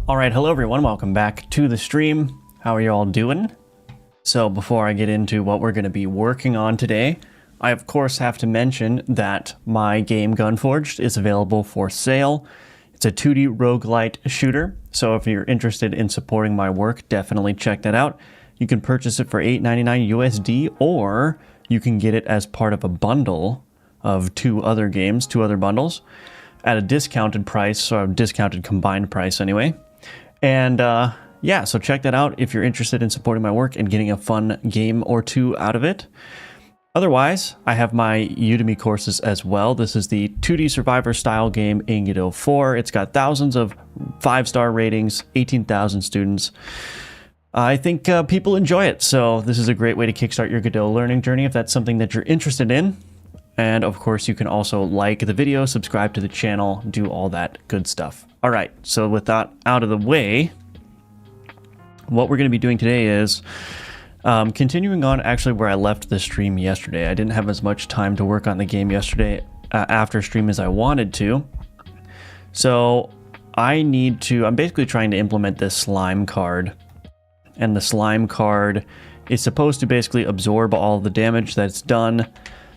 All right, hello everyone, welcome back to the stream. How are you all doing? So before I get into what we're going to be working on today, I of course have to mention that my game Gunforged is available for sale. It's a 2D roguelite shooter, so if you're interested in supporting my work, definitely check that out. You can purchase it for $8.99 USD, or you can get it as part of a bundle of two other bundles at a discounted price, or a discounted combined price anyway. And yeah, so check that out if you're interested in supporting my work and getting a fun game or two out of it. Otherwise, I have my Udemy courses as well. This is the 2D Survivor style game in Godot 4. It's got thousands of 5-star ratings, 18,000 students. I think people enjoy it, so this is a great way to kickstart your Godot learning journey if that's something that you're interested in. And of course, you can also like the video, subscribe to the channel, do all that good stuff. All right, so with that out of the way, what we're going to be doing today is continuing on actually where I left the stream yesterday. I didn't have as much time to work on the game yesterday after stream as I wanted to. So I'm basically trying to implement this slime card. And the slime card is supposed to basically absorb all the damage that's done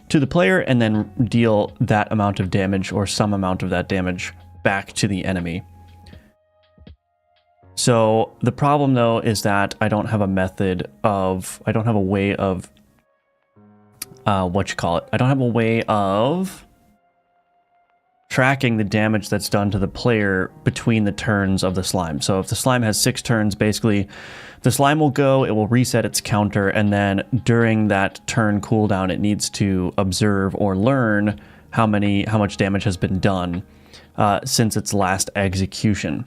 to the player and then deal that amount of damage or some amount of that damage back to the enemy. So the problem though is that I don't have a way of tracking the damage that's done to the player between the turns of the slime. So if the slime has 6 turns, basically the slime will go, it will reset its counter, and then during that turn cooldown it needs to observe or learn how much damage has been done since its last execution.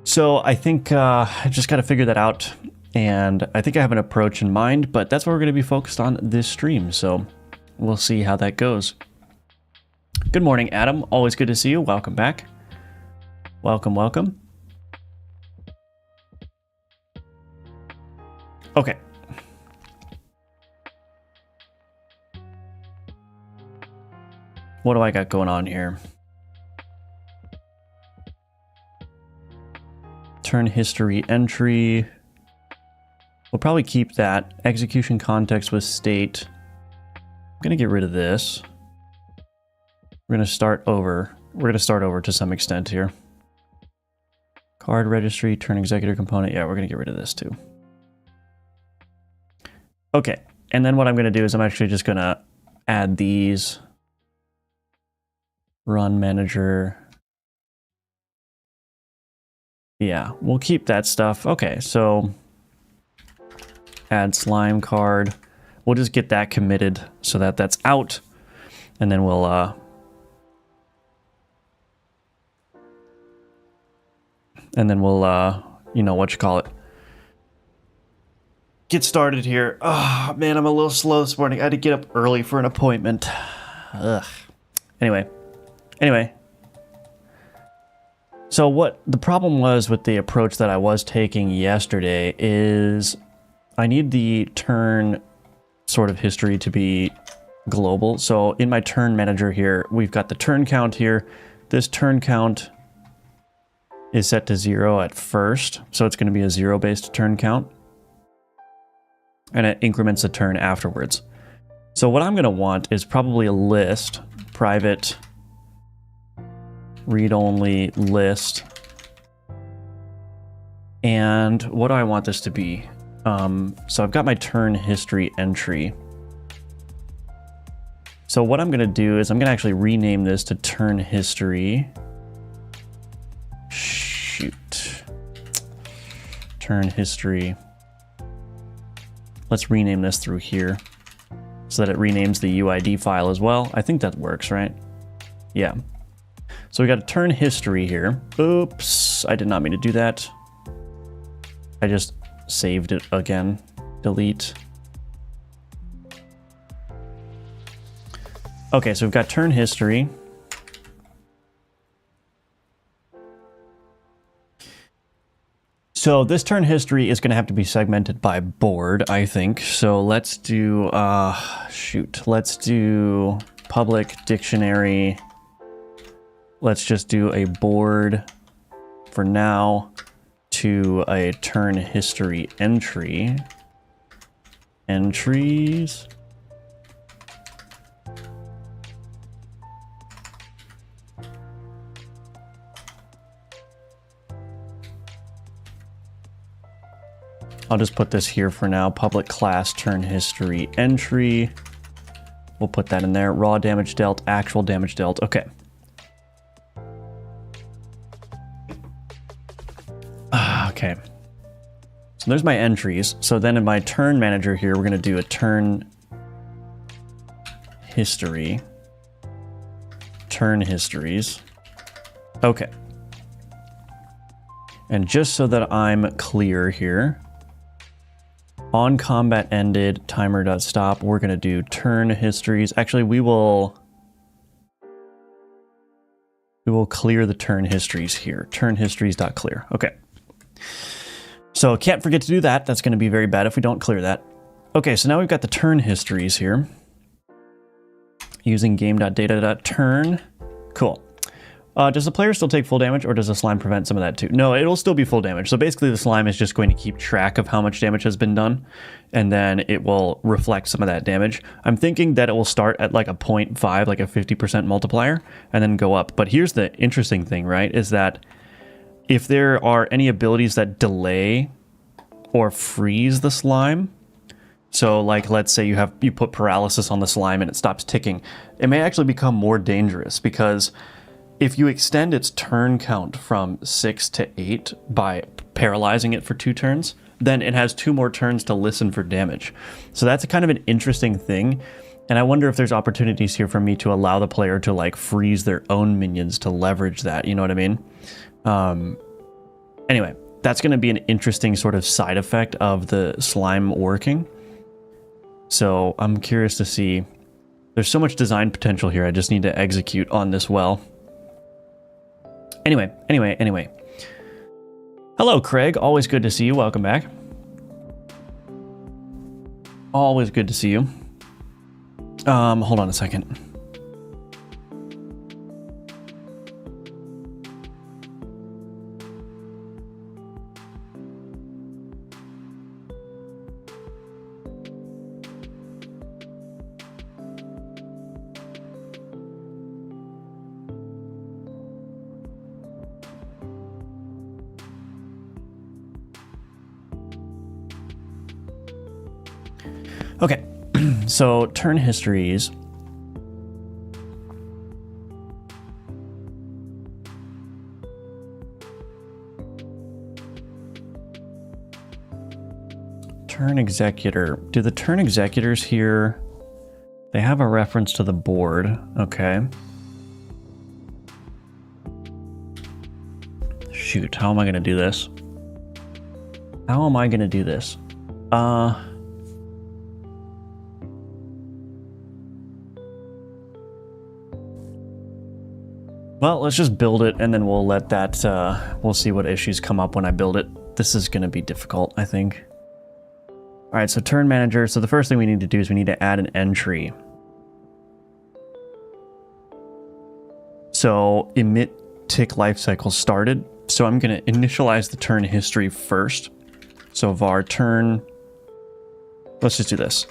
So I think I just got to figure that out, and I think I have an approach in mind, but that's what we're going to be focused on this stream, so we'll see how that goes. Good morning, Adam. Always good to see you. Welcome back. Welcome, welcome. Okay. What do I got going on here? Turn history entry. We'll probably keep that. Execution context with state. I'm going to get rid of this. We're going to start over. We're going to start over to some extent here. Card registry, turn executor component. Yeah, we're going to get rid of this too. Okay, and then what I'm going to do is I'm actually just going to add these. Run manager. Yeah, we'll keep that stuff. Okay, so add slime card. We'll just get that committed so that that's out, and then we'll you know what you call it, get started here. Oh man, I'm a little slow this morning. I had to get up early for an appointment. Ugh. Anyway. So what the problem was with the approach that I was taking yesterday is I need the turn sort of history to be global. So in my turn manager here, we've got the turn count here. This turn count is set to 0 at first, so it's going to be a 0-based turn count, and it increments a turn afterwards. So what I'm going to want is probably a list, private read-only list. And what do I want this to be? So I've got my turn history entry. So what I'm going to do is I'm going to actually rename this to turn history. Shoot. Turn history. Let's rename this through here so that it renames the UID file as well. I think that works, right? Yeah. So we got a turn history here. Oops, I did not mean to do that. I just saved it again. Delete. Okay, so we've got turn history. So this turn history is going to have to be segmented by board, I think. So let's do, let's do public dictionary. Let's just do a board for now to a turn history entry. Entries. I'll just put this here for now. Public class turn history entry. We'll put that in there. Raw damage dealt, actual damage dealt. Okay. Okay. So there's my entries. So then in my turn manager here, we're going to do a turn history. Turn histories. Okay. And just so that I'm clear here, on combat ended, timer.stop, we're going to do turn histories. Actually, we will clear the turn histories here. Turn histories.clear. Okay. So can't forget to do that. That's going to be very bad if we don't clear that. Okay, so now we've got the turn histories here. Using game.data.turn. Cool. Does the player still take full damage, or does the slime prevent some of that too? No, it'll still be full damage. So basically the slime is just going to keep track of how much damage has been done, and then it will reflect some of that damage. I'm thinking that it will start at like a 0.5, like a 50% multiplier, and then go up. But here's the interesting thing, right, is that if there are any abilities that delay or freeze the slime, so like let's say you put paralysis on the slime and it stops ticking, it may actually become more dangerous, because if you extend its turn count from 6 to 8 by paralyzing it for 2 turns, then it has 2 more turns to listen for damage. So that's a kind of an interesting thing. And I wonder if there's opportunities here for me to allow the player to like freeze their own minions to leverage that. You know what I mean? Anyway, that's going to be an interesting sort of side effect of the slime working. So I'm curious to see. There's so much design potential here. I just need to execute on this well. Anyway. Hello, Craig. Always good to see you. Welcome back. Always good to see you. Hold on a second. Okay, so turn histories. Turn executor. Do the turn executors here, they have a reference to the board. Okay. Shoot, how am I going to do this? How am I going to do this? Well, let's just build it, and then we'll let that, we'll see what issues come up when I build it. This is going to be difficult, I think. All right, so turn manager. So the first thing we need to do is we need to add an entry. So emit tick lifecycle started. So I'm going to initialize the turn history first. So var turn, let's just do this.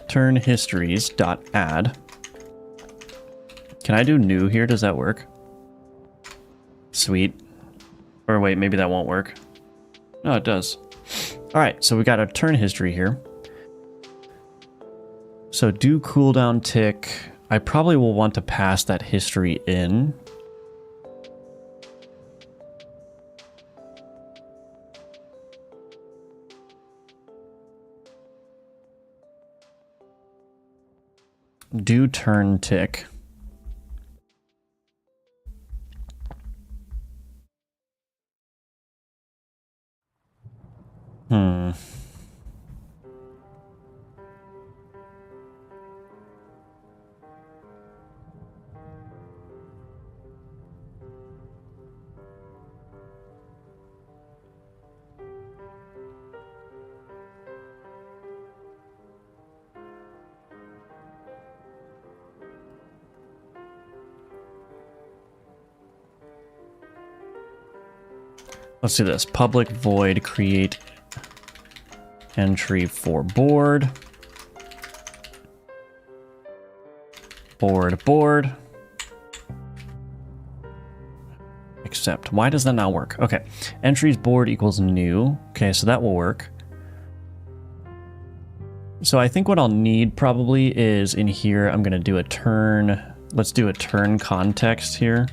Turn histories dot add. Can I do new here? Does that work? Sweet. Or wait, maybe that won't work. No, it does. All right, so we got a turn history here. So do cooldown tick. I probably will want to pass that history in. Do turn tick. Let's do this. Public void create entry for board. Board. Except, why does that not work? Okay, entries board equals new. Okay, so that will work. So I think what I'll need probably is in here, I'm going to do a turn. Let's do a turn context here.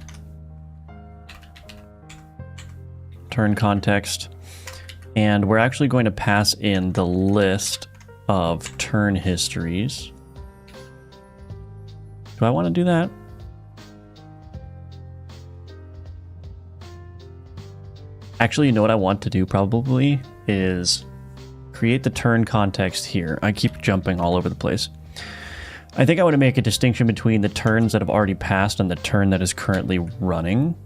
Turn context. And we're actually going to pass in the list of turn histories. Do I want to do that? Actually, you know what I want to do probably is create the turn context here. I keep jumping all over the place. I think I want to make a distinction between the turns that have already passed and the turn that is currently running.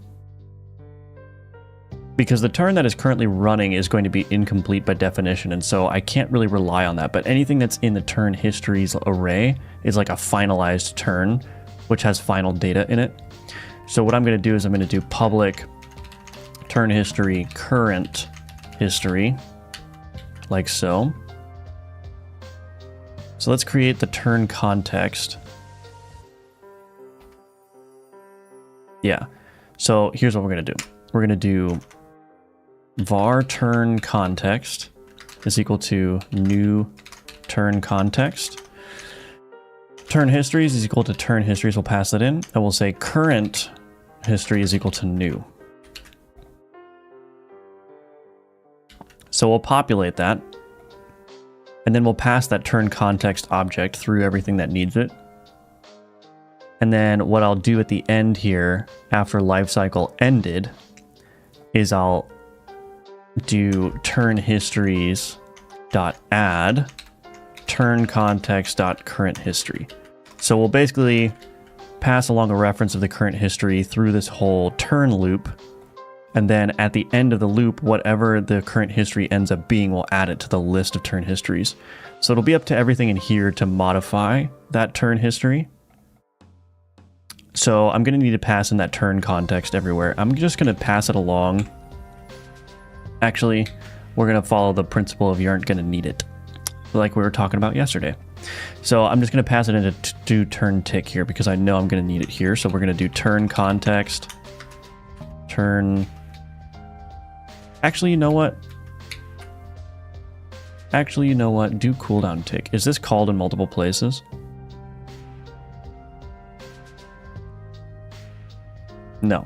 Because the turn that is currently running is going to be incomplete by definition, and so I can't really rely on that. But anything that's in the turn histories array is like a finalized turn, which has final data in it. So what I'm going to do is I'm going to do public turn history current history, like so. So let's create the turn context. Yeah. So here's what we're going to do. We're going to do var turn context is equal to new turn context. Turn histories is equal to turn histories. We'll pass that in. And we'll say current history is equal to new. So we'll populate that. And then we'll pass that turn context object through everything that needs it. And then what I'll do at the end here, after lifecycle ended, is I'll do turn histories dot add turn context dot current history. So we'll basically pass along a reference of the current history through this whole turn loop. And then at the end of the loop, whatever the current history ends up being, we'll add it to the list of turn histories. So it'll be up to everything in here to modify that turn history. So I'm going to need to pass in that turn context everywhere. I'm just going to pass it along. Actually, we're going to follow the principle of you aren't going to need it, like we were talking about yesterday. So I'm just going to pass it into do turn tick here because I know I'm going to need it here. So we're going to do turn context, turn. Actually, you know what? Do cooldown tick. Is this called in multiple places? No.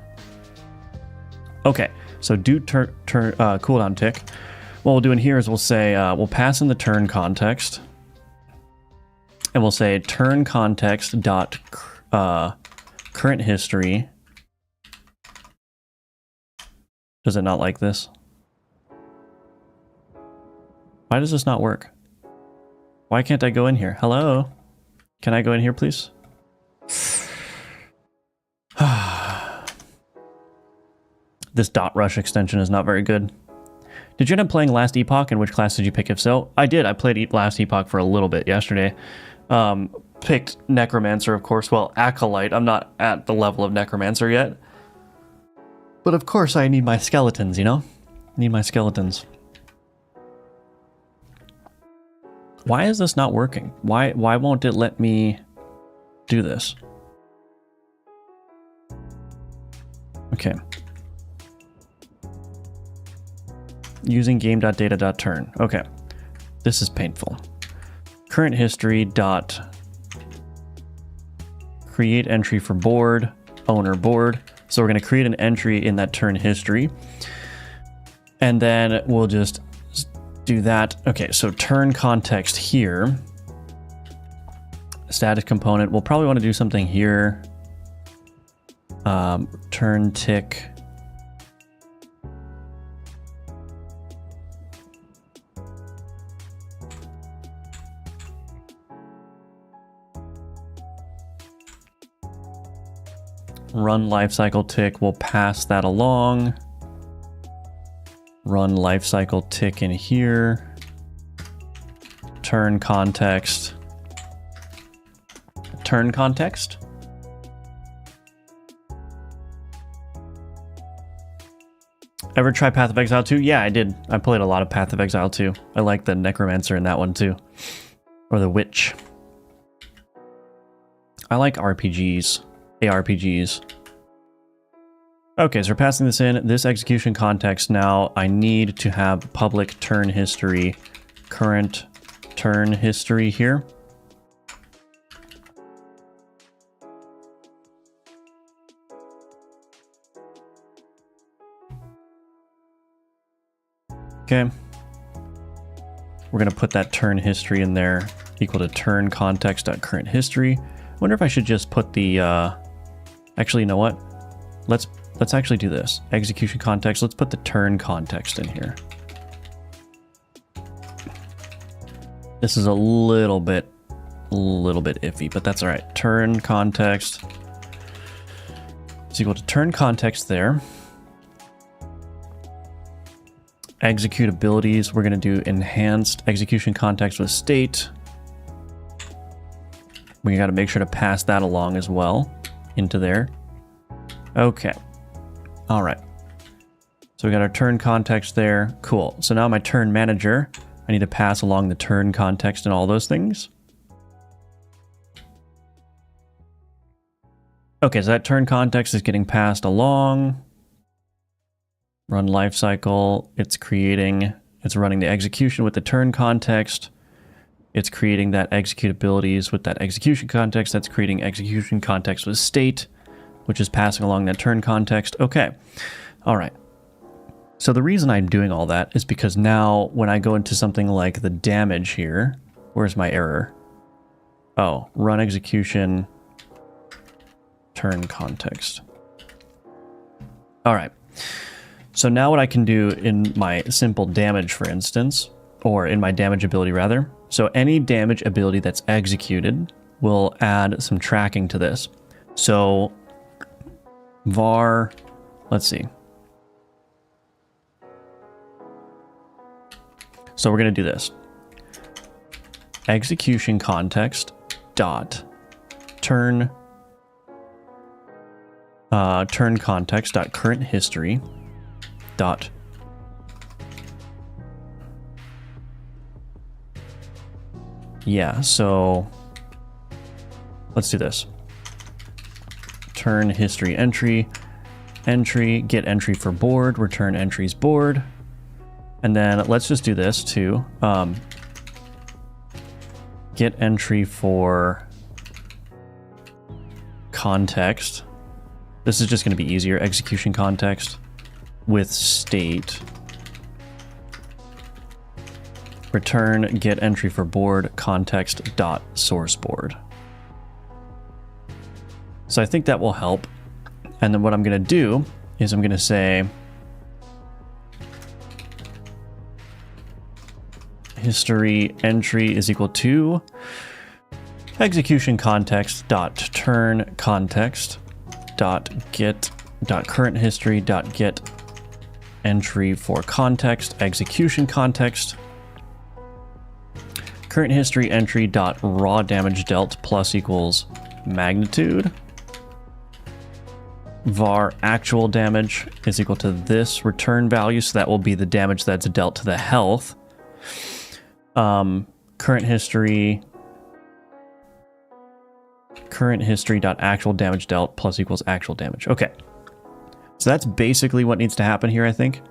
Okay, so do cooldown tick. What we'll do in here is we'll say, we'll pass in the turn context. And we'll say turn context dot current history. Does it not like this? Why does this not work? Why can't I go in here? Hello? Can I go in here, please? This dot rush extension is not very good. Did you end up playing Last Epoch? And which class did you pick if so? I did. I played Last Epoch for a little bit yesterday. Picked Necromancer, of course. Well, Acolyte. I'm not at the level of Necromancer yet. But of course I need my skeletons, you know? Need my skeletons. Why is this not working? Why won't it let me do this? Okay. Using game.data.turn. Okay. This is painful. Current history dot create entry for board, owner board. So we're going to create an entry in that turn history. And then we'll just do that. Okay, so turn context here. Status component. We'll probably want to do something here. Turn tick. Run lifecycle tick. We'll pass that along. Run lifecycle tick in here. Turn context. Turn context. Ever try Path of Exile 2? Yeah, I did. I played a lot of Path of Exile 2. I like the Necromancer in that one too. Or the Witch. I like RPGs. ARPGs. Okay, so we're passing this in. This execution context now, I need to have public turn history, current turn history here. Okay. We're going to put that turn history in there, equal to turn context.current history. I wonder if I should just put the, actually, you know what? Let's actually do this. Execution context, let's put the turn context in here. This is a little bit iffy, but that's all right. Turn context is equal to turn context there. Execute abilities, we're going to do enhanced execution context with state. We got to make sure to pass that along as well into there. Okay. All right. So we got our turn context there. Cool. So now my turn manager, I need to pass along the turn context and all those things. Okay, so that turn context is getting passed along. Run lifecycle, it's running the execution with the turn context. It's creating that execute abilities with that execution context. That's creating execution context with state, which is passing along that turn context. Okay, all right. So the reason I'm doing all that is because now when I go into something like the damage here, where's my error? Oh, run execution, turn context. All right. So now what I can do in my simple damage, for instance, or in my damage ability rather, so any damage ability that's executed will add some tracking to this. So var, let's see. So we're going to do this. Execution context dot turn context dot current history dot so let's do this. Turn history entry, get entry for board, return entries board, and then let's just do this too. Get entry for context. This is just going to be easier. Execution context with state. Return get entry for board context dot source board. So I think that will help. And then what I'm going to do is I'm going to say history entry is equal to execution context dot turn context dot get dot current history dot get entry for context execution context current history entry dot raw damage dealt plus equals magnitude var actual damage is equal to this return value, so that will be the damage that's dealt to the health. Current history dot actual damage dealt plus equals actual damage. Okay. So that's basically what needs to happen here, I think.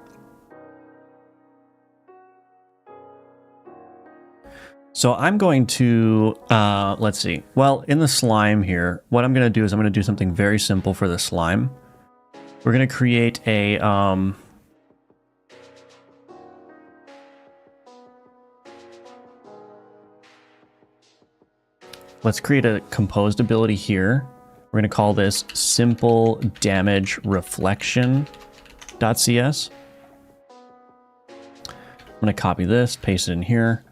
So I'm going to, let's see. Well, in the slime here, what I'm going to do is I'm going to do something very simple for the slime. We're going to create a, let's create a composed ability here. We're going to call this simple damage reflection.cs. I'm going to copy this, paste it in here.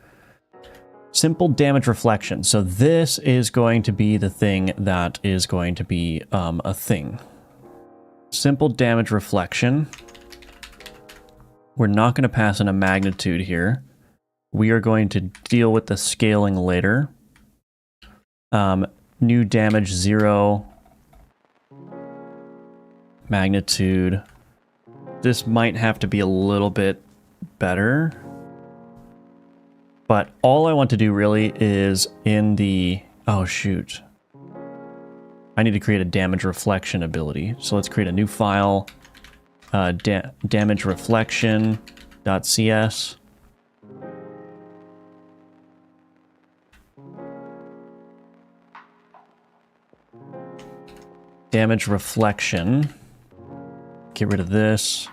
Simple damage reflection. So this is going to be the thing that is going to be a thing. Simple damage reflection. We're not going to pass in a magnitude here. We are going to deal with the scaling later. New damage 0. Magnitude this might have to be a little bit better. But all I want to do really is in the... Oh, shoot. I need to create a damage reflection ability. So let's create a new file. Damage reflection.cs. Damage reflection. Get rid of this.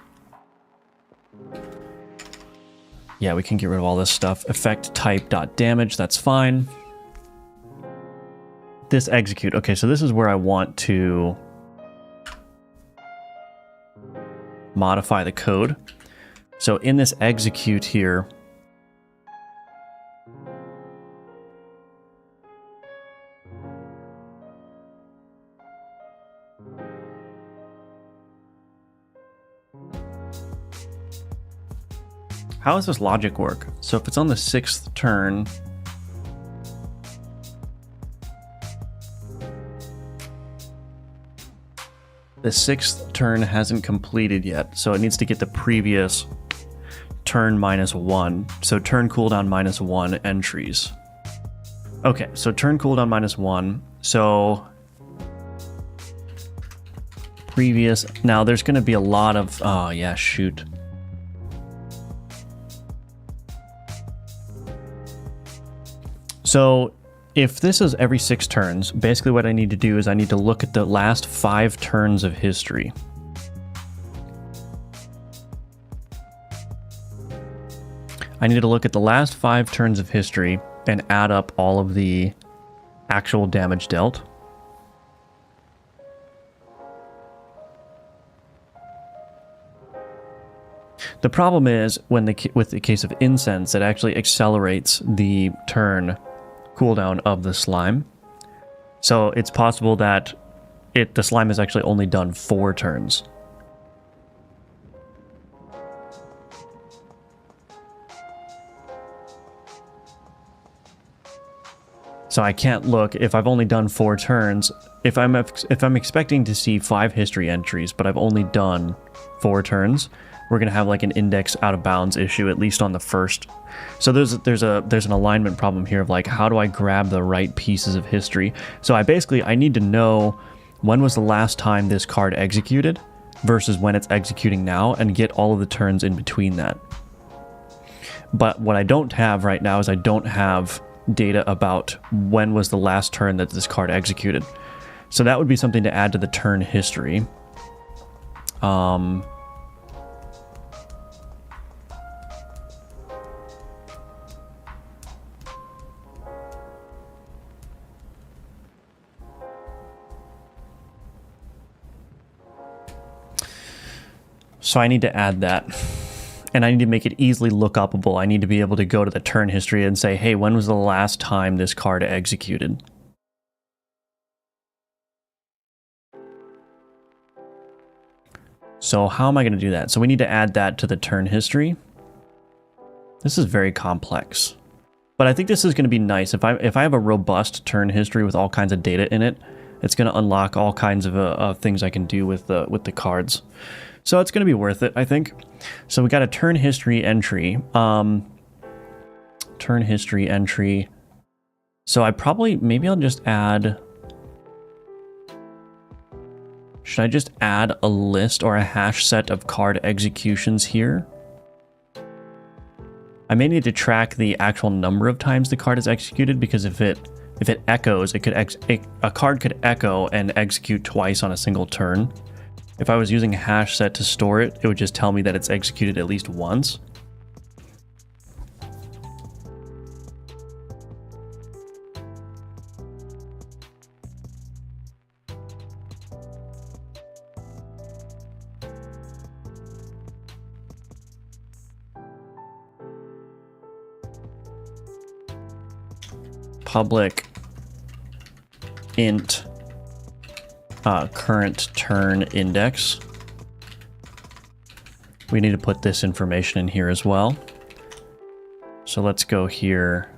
Yeah, we can get rid of all this stuff. Effect type.damage, that's fine. This execute. Okay, so this is where I want to modify the code. So in this execute here, how does this logic work? So if it's on the 6th turn, the 6th turn hasn't completed yet, so it needs to get the previous turn -1. So turn cooldown -1 entries. Okay, so turn cooldown -1. So previous. Now there's going to be a lot of. Oh yeah, shoot. So if this is every 6 turns, basically what I need to do is I need to look at the last 5 turns of history. I need to look at the last 5 turns of history and add up all of the actual damage dealt. The problem is when with the case of incense, it actually accelerates the turn cooldown of the slime. So it's possible that the slime has actually only done 4 turns. So I can't look if I've only done 4 turns. If I'm expecting to see 5 history entries, but I've only done 4 turns, we're gonna have like an index out of bounds issue, at least on the first. So there's an alignment problem here of like, how do I grab the right pieces of history? So I need to know when was the last time this card executed versus when it's executing now, and get all of the turns in between that. But what I don't have right now is I don't have data about when was the last turn that this card executed. So that would be something to add to the turn history. So I need to add that, and I need to make it easily look upable. I need to be able to go to the turn history and say, hey, when was the last time this card executed? So how am I going to do that? So we need to add that to the turn history. This is very complex, but I think this is going to be nice. If I have a robust turn history with all kinds of data in it, it's going to unlock all kinds of things I can do with the cards. So it's going to be worth it, I think. So we got a turn history entry. Turn history entry. So maybe I'll just add... Should I just add a list or a hash set of card executions here? I may need to track the actual number of times the card is executed, because if it echoes, a card could echo and execute twice on a single turn. If I was using a hash set to store it, it would just tell me that it's executed at least once. Public int current turn index. We need to put this information in here as well. So let's go here.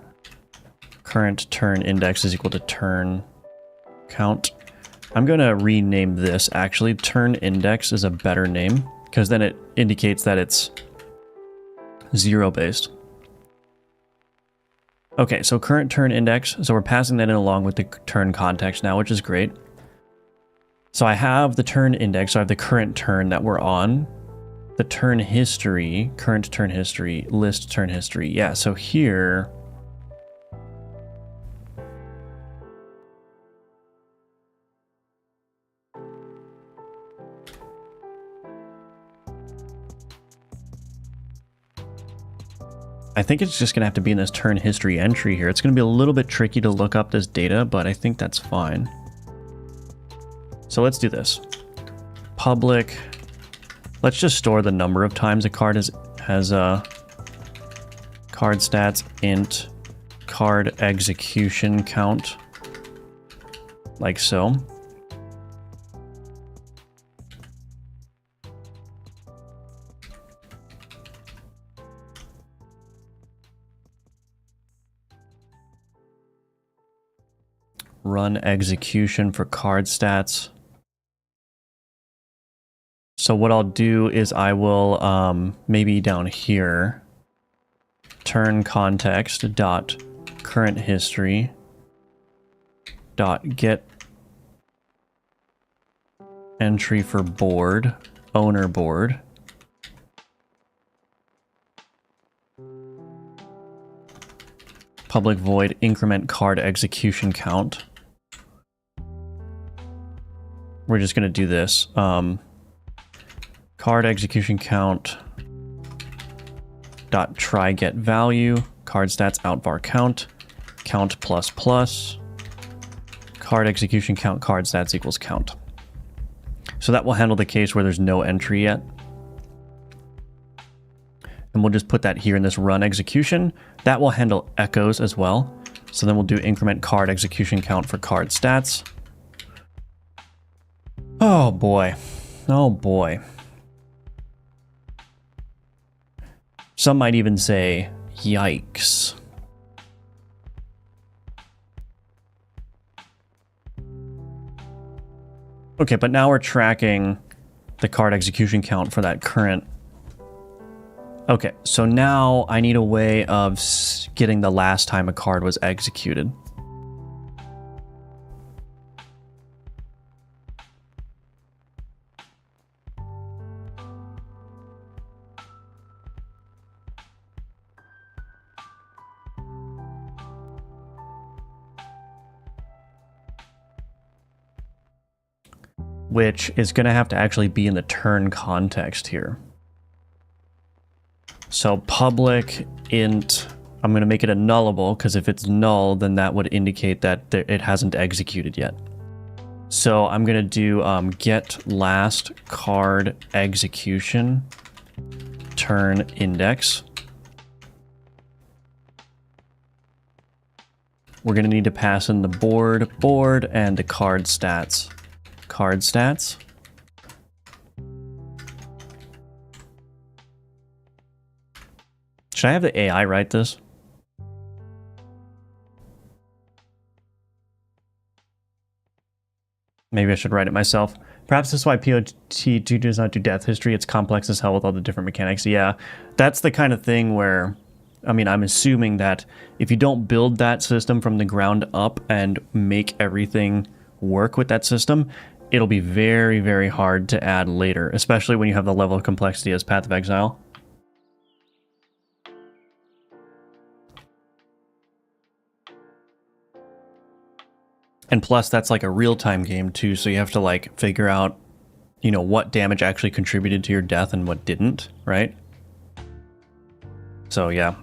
Current turn index is equal to turn count. I'm going to rename this. Actually, turn index is a better name. because then it indicates that it's 0 based. Okay, so current turn index. So we're passing that in along with the turn context now, which is great. So I have the turn index, so I have the current turn that we're on. The turn history, current turn history, list turn history. Yeah, so here... I think it's just going to have to be in this turn history entry here. It's going to be a little bit tricky to look up this data, but I think that's fine. So let's do this. Public. Let's just store the number of times a card has card stats int card execution count, like so. Run execution for card stats. So what I'll do is I will maybe down here turn context dot current history dot get entry for board, owner board. Public void increment card execution count. We're just going to do this. Card execution count dot try get value, card stats outvar count, count plus plus, card execution count, card stats equals count. So that will handle the case where there's no entry yet. And we'll just put that here in this run execution. That will handle echoes as well. So then we'll do increment card execution count for card stats. Oh boy. Oh boy. Some might even say, yikes. Okay, but now we're tracking the card execution count for that current. Okay, so now I need a way of getting the last time a card was executed. Which is going to have to actually be in the turn context here. So public int, I'm going to make it a nullable, because if it's null, then that would indicate that it hasn't executed yet. So I'm going to do get last card execution turn index. We're going to need to pass in the board, and the card stats. Card stats. Should I have the AI write this? Maybe I should write it myself. Perhaps that's why POT2 does not do death history. It's complex as hell with all the different mechanics. Yeah, that's the kind of thing where, I mean, I'm assuming that if you don't build that system from the ground up and make everything work with that system, it'll be very, very hard to add later, especially when you have the level of complexity as Path of Exile. And plus, that's like a real-time game too, so you have to like figure out, you know, what damage actually contributed to your death and what didn't, right? So yeah.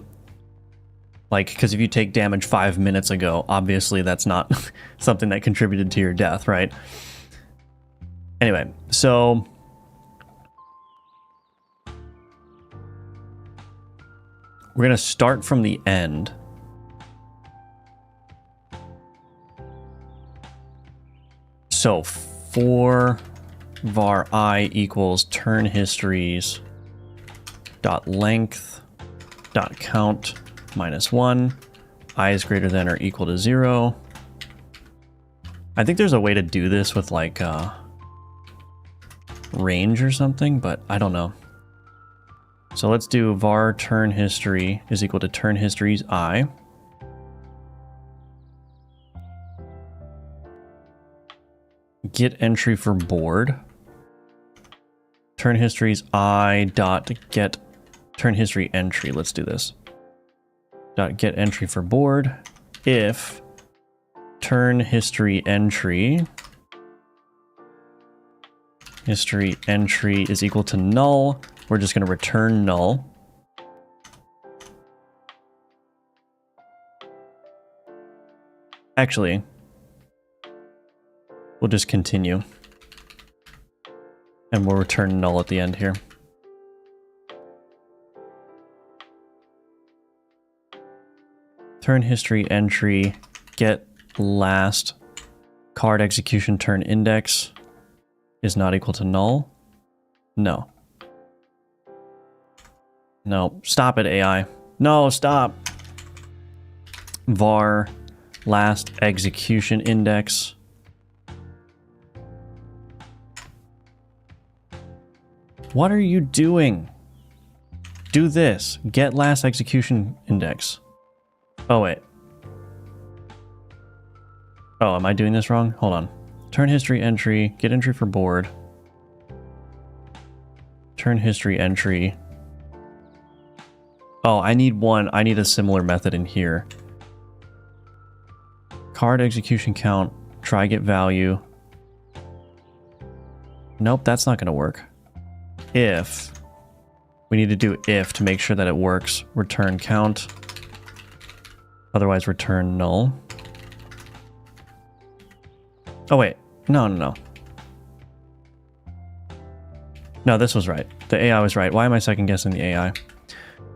Like, because if you take damage 5 minutes ago, obviously that's not something that contributed to your death, right? Anyway, so we're going to start from the end. So for var I equals turn histories dot length dot count -1, I is greater than or equal to 0. I think there's a way to do this with like range or something, but I don't know. So let's do var turn history is equal to turn history's I. Get entry for board. Turn history's I dot get turn history entry. Let's do this. Dot get entry for board. If turn history entry is equal to null, we're just going to return null. Actually, we'll just continue. And we'll return null at the end here. Turn history entry, get last card execution turn index is not equal to null. No. No, stop it, AI. No, stop. Var last execution index. What are you doing? Do this. Get last execution index. Oh, wait. Oh, am I doing this wrong? Hold on. Turn history entry. Get entry for board. Turn history entry. Oh, I need one. I need a similar method in here. Card execution count. Try get value. Nope, that's not going to work. If. We need to do if to make sure that it works. Return count. Otherwise, return null. Oh, wait. No. No, this was right. The AI was right. Why am I second guessing the AI?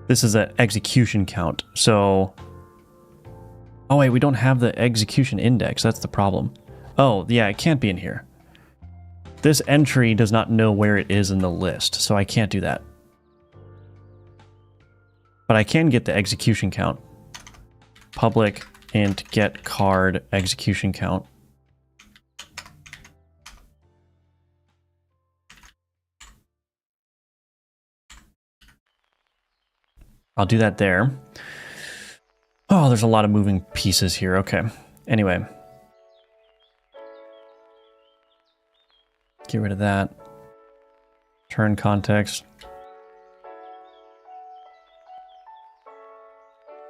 This is an execution count. So... Oh, wait. We don't have the execution index. That's the problem. Oh, yeah. It can't be in here. This entry does not know where it is in the list, so I can't do that. But I can get the execution count. Public int get card execution count. I'll do that there. Oh, there's a lot of moving pieces here. Okay. Anyway. Get rid of that. Turn context.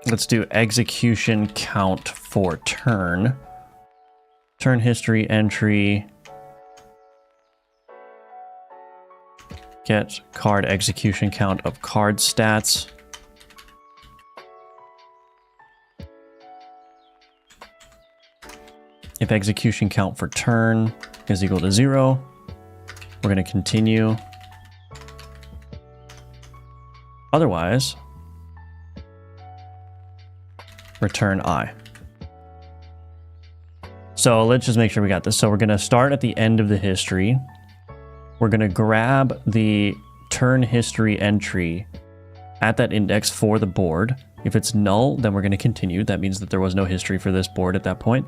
Let's do execution count for turn. Turn history entry. Get card execution count of card stats. If execution count for turn is equal to 0, we're going to continue. Otherwise, return I. So let's just make sure we got this. So we're going to start at the end of the history. We're going to grab the turn history entry at that index for the board. If it's null, then we're going to continue. That means that there was no history for this board at that point.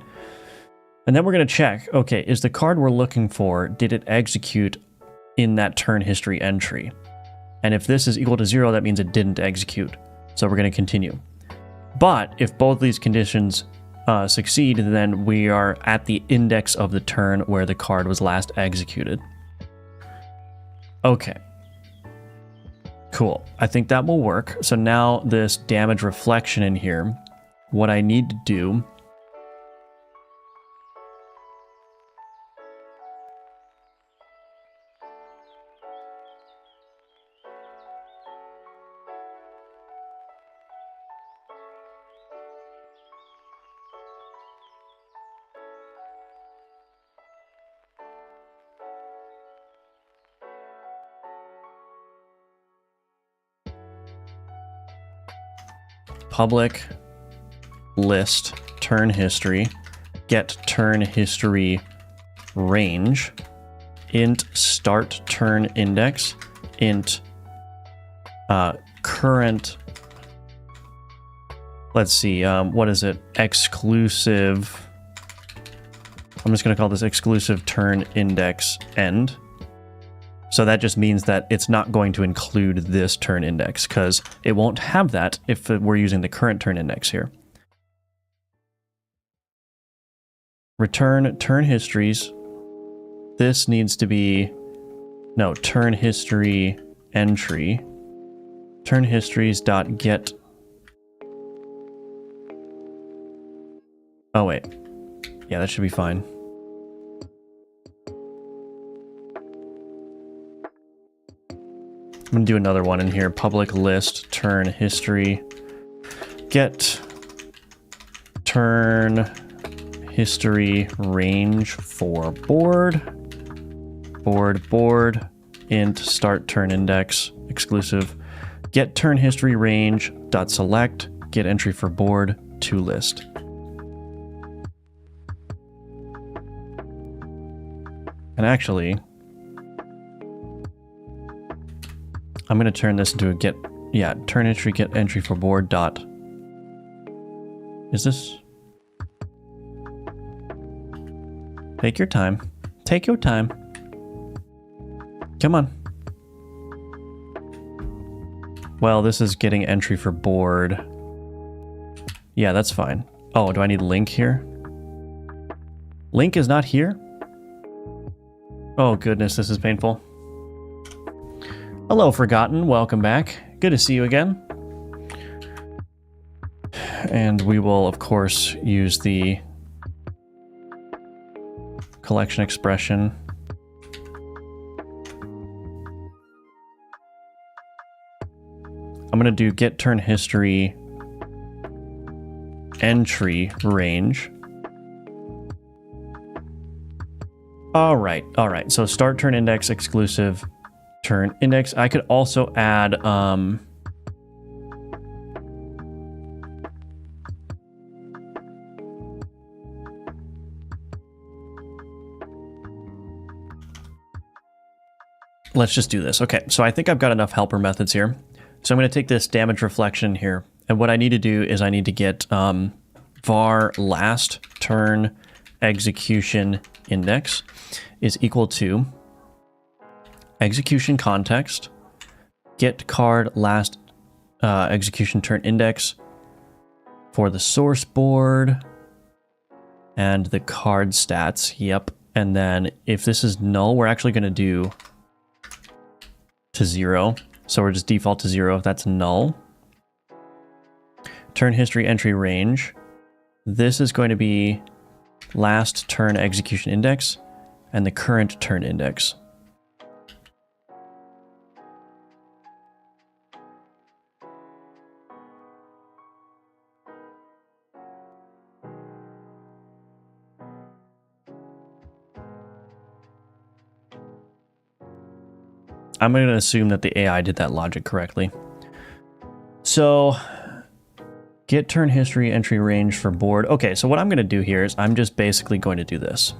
And then we're going to check, okay, is the card we're looking for, did it execute in that turn history entry? And if this is equal to 0, that means it didn't execute. So we're going to continue. But if both these conditions succeed, then we are at the index of the turn where the card was last executed. Okay. Cool. I think that will work. So now this damage reflection in here, what I need to do public list turn history, get turn history range, int start turn index, int current, let's see, what is it? Exclusive, I'm just going to call this exclusive turn index end. So that just means that it's not going to include this turn index because it won't have that if we're using the current turn index here. Return turn histories. This needs to be, no, turn history entry. Turn histories dot get. Oh wait, yeah, that should be fine. I'm gonna do another one in here. Public list turn history get turn history range for board int start turn index exclusive get turn history range dot select get entry for board to list. And actually, I'm going to turn this into a get, yeah, turn history get entry for board dot. Is this? Take your time. Take your time. Come on. Well, this is getting entry for board. Yeah, that's fine. Oh, do I need link here? Link is not here? Oh goodness, this is painful. Hello, Forgotten. Welcome back. Good to see you again. And we will, of course, use the collection expression. I'm going to do get turn history entry range. All right. So start turn index exclusive turn index. I could also add let's just do this. Okay, so I think I've got enough helper methods here. So I'm going to take this damage reflection here, and what I need to do is I need to get var last turn execution index is equal to execution context get card last execution turn index for the source board and the card stats. Yep. And then if this is null, we're actually going to do to 0. So we're just default to 0 if that's null. Turn history entry range. This is going to be last turn execution index and the current turn index. I'm going to assume that the AI did that logic correctly. So get turn history entry range for board. Okay, so what I'm going to do here is I'm just basically going to do this.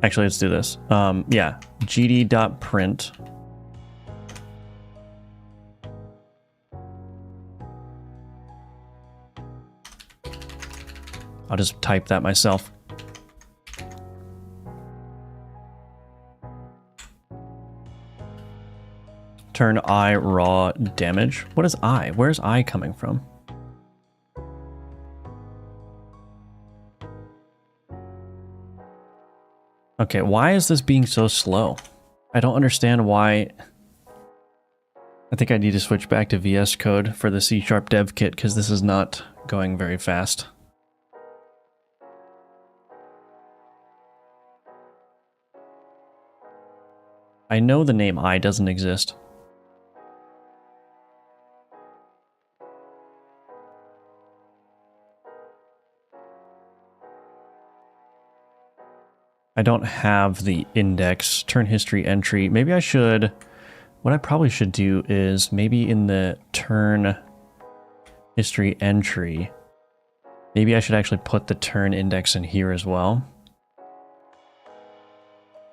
Actually, let's do this. Yeah, gd.print. I'll just type that myself. Turn I raw damage. What is I? Where's I coming from? Okay, why is this being so slow? I don't understand why. I think I need to switch back to VS Code for the C# dev kit because this is not going very fast. I know the name I doesn't exist. I don't have the index, turn history entry. Maybe I should, what I probably should do is maybe in the turn history entry, maybe I should actually put the turn index in here as well.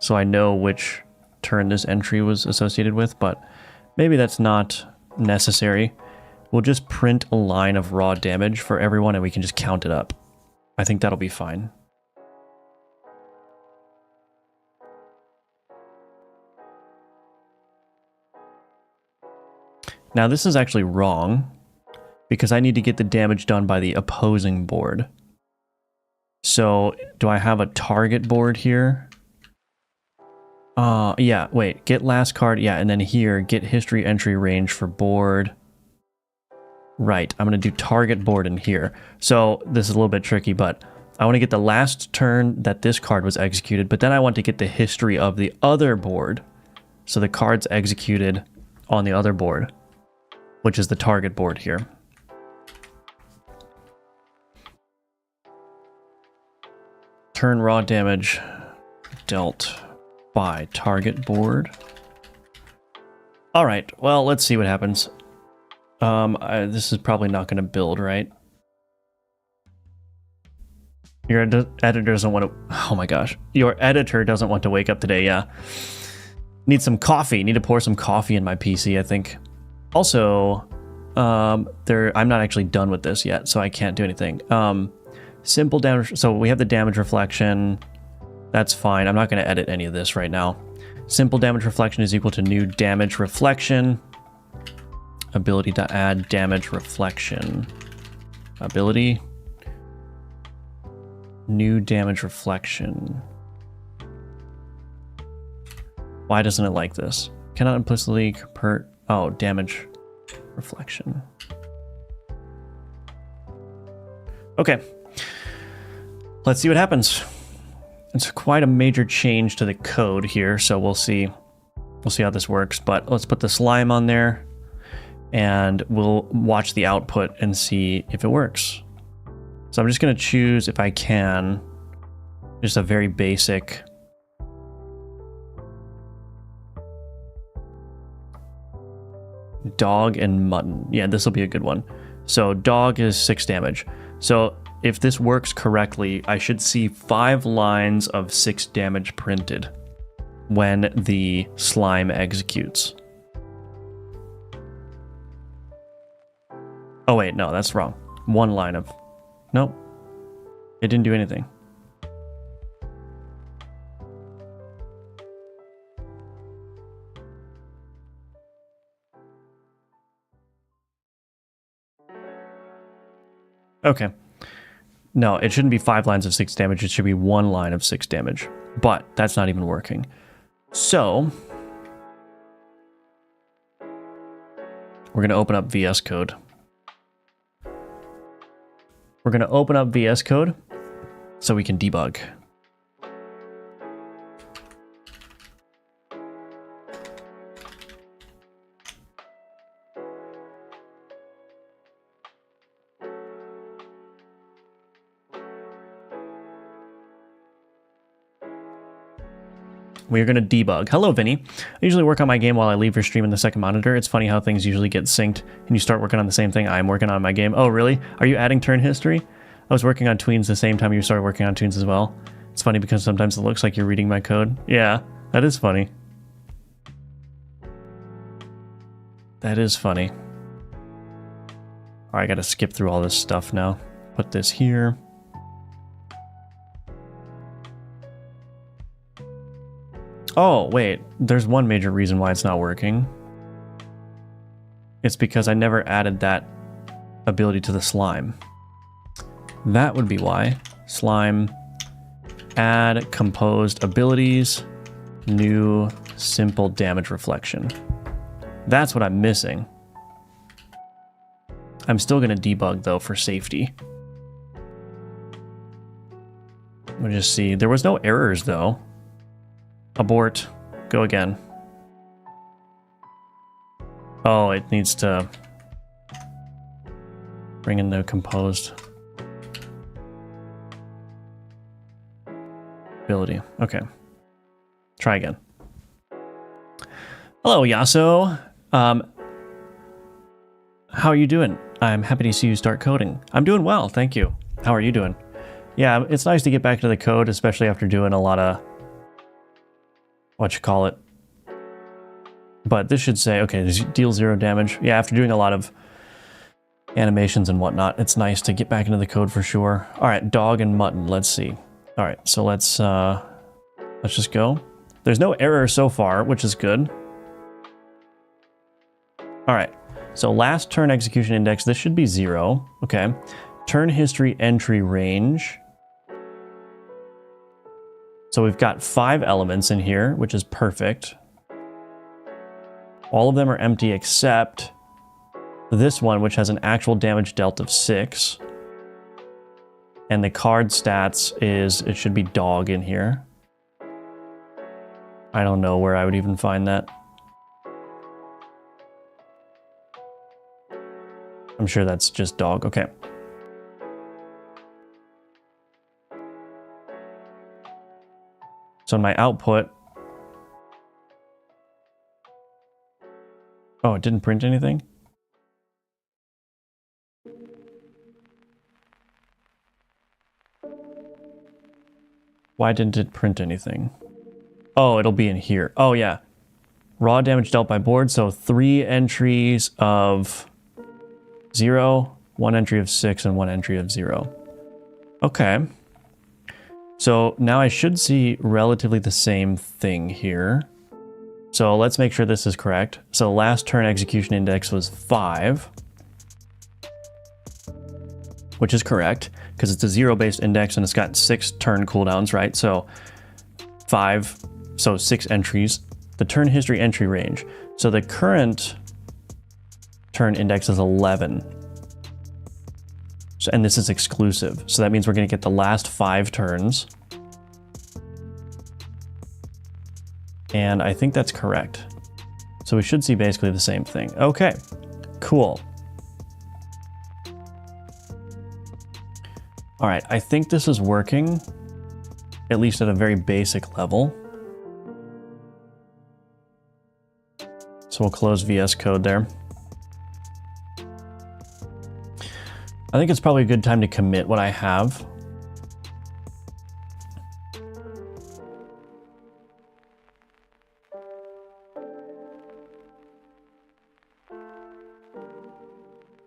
So I know which turn this entry was associated with, but maybe that's not necessary. we'll just print a line of raw damage for everyone and we can just count it up. I think that'll be fine. Now this is actually wrong because I need to get the damage done by the opposing board. So do I have a target board here? Yeah, wait, get last card, yeah, and then here, get history entry range for board. Right, I'm gonna do target board in here. So this is a little bit tricky, but I want to get the last turn that this card was executed, but then I want to get the history of the other board. So the card's executed on the other board, which is the target board here. Turn raw damage dealt by target board. All right, well, let's see what happens. This is probably not going to build, right? Your editor doesn't want to... Oh my gosh. Your editor doesn't want to wake up today, yeah. Need some coffee. Need to pour some coffee in my PC, I think. Also, I'm not actually done with this yet, so I can't do anything. Simple damage... So we have the damage reflection. That's fine. I'm not going to edit any of this right now. Simple damage reflection is equal to new damage reflection. Ability to add damage reflection. Ability. New damage reflection. Why doesn't it like this? Cannot implicitly convert... Oh, damage reflection. Okay. Let's see what happens. It's quite a major change to the code here, so we'll see. We'll see how this works, but let's put the slime on there and we'll watch the output and see if it works. So I'm just going to choose, if I can, just a very basic dog and mutton. Yeah, this will be a good one. So dog is 6 damage. So if this works correctly, I should see 5 lines of 6 damage printed when the slime executes. Oh wait, no, that's wrong. 1 line of... Nope. It didn't do anything. Okay. No, it shouldn't be 5 lines of 6 damage. It should be 1 line of 6 damage. But that's not even working. So we're going to open up VS Code. We're going to open up VS Code so we can debug. We're going to debug. Hello, Vinny. I usually work on my game while I leave your stream in the second monitor. It's funny how things usually get synced and you start working on the same thing I'm working on my game. Oh, really? Are you adding turn history? I was working on tweens the same time you started working on tweens as well. It's funny because sometimes it looks like you're reading my code. Yeah, that is funny. That is funny. All right, I got to skip through all this stuff now. Put this here. Oh, wait, there's one major reason why it's not working. It's because I never added that ability to the slime. That would be why. Slime, add composed abilities, new simple damage reflection. That's what I'm missing. I'm still going to debug, though, for safety. We'll just see. There was no errors, though. Abort. Go again. Oh, it needs to bring in the composed ability. Okay. Try again. Hello, Yasso. How are you doing? I'm happy to see you start coding. I'm doing well, thank you. How are you doing? Yeah, it's nice to get back to the code, especially after doing a lot of whatchamacallit. But this should say, okay, deal 0 damage. Yeah, after doing a lot of animations and whatnot. It's nice to get back into the code for sure. All right, dog and mutton. Let's see. All right, so let's just go. There's no error so far, which is good. All right, so last turn execution index. This should be 0. Okay. Turn history entry range. So we've got 5 elements in here, which is perfect. All of them are empty except this one, which has an actual damage dealt of 6. And the card stats is, it should be dog in here. I don't know where I would even find that. I'm sure that's just dog. Okay. So in my output, oh, it didn't print anything? Why didn't it print anything? Oh, it'll be in here. Oh, yeah. Raw damage dealt by board. So 3 entries of 0, 1 entry of 6, and 1 entry of 0. Okay. So now I should see relatively the same thing here. So let's make sure this is correct. So last turn execution index was 5, which is correct because it's a 0-based index and it's got 6 turn cooldowns, right? So 5, so 6 entries. The turn history entry range. So the current turn index is 11. So, and this is exclusive. So that means we're going to get the last 5 turns. And I think that's correct. So we should see basically the same thing. Okay, cool. All right, I think this is working, at least at a very basic level. So we'll close VS Code there. I think it's probably a good time to commit what I have.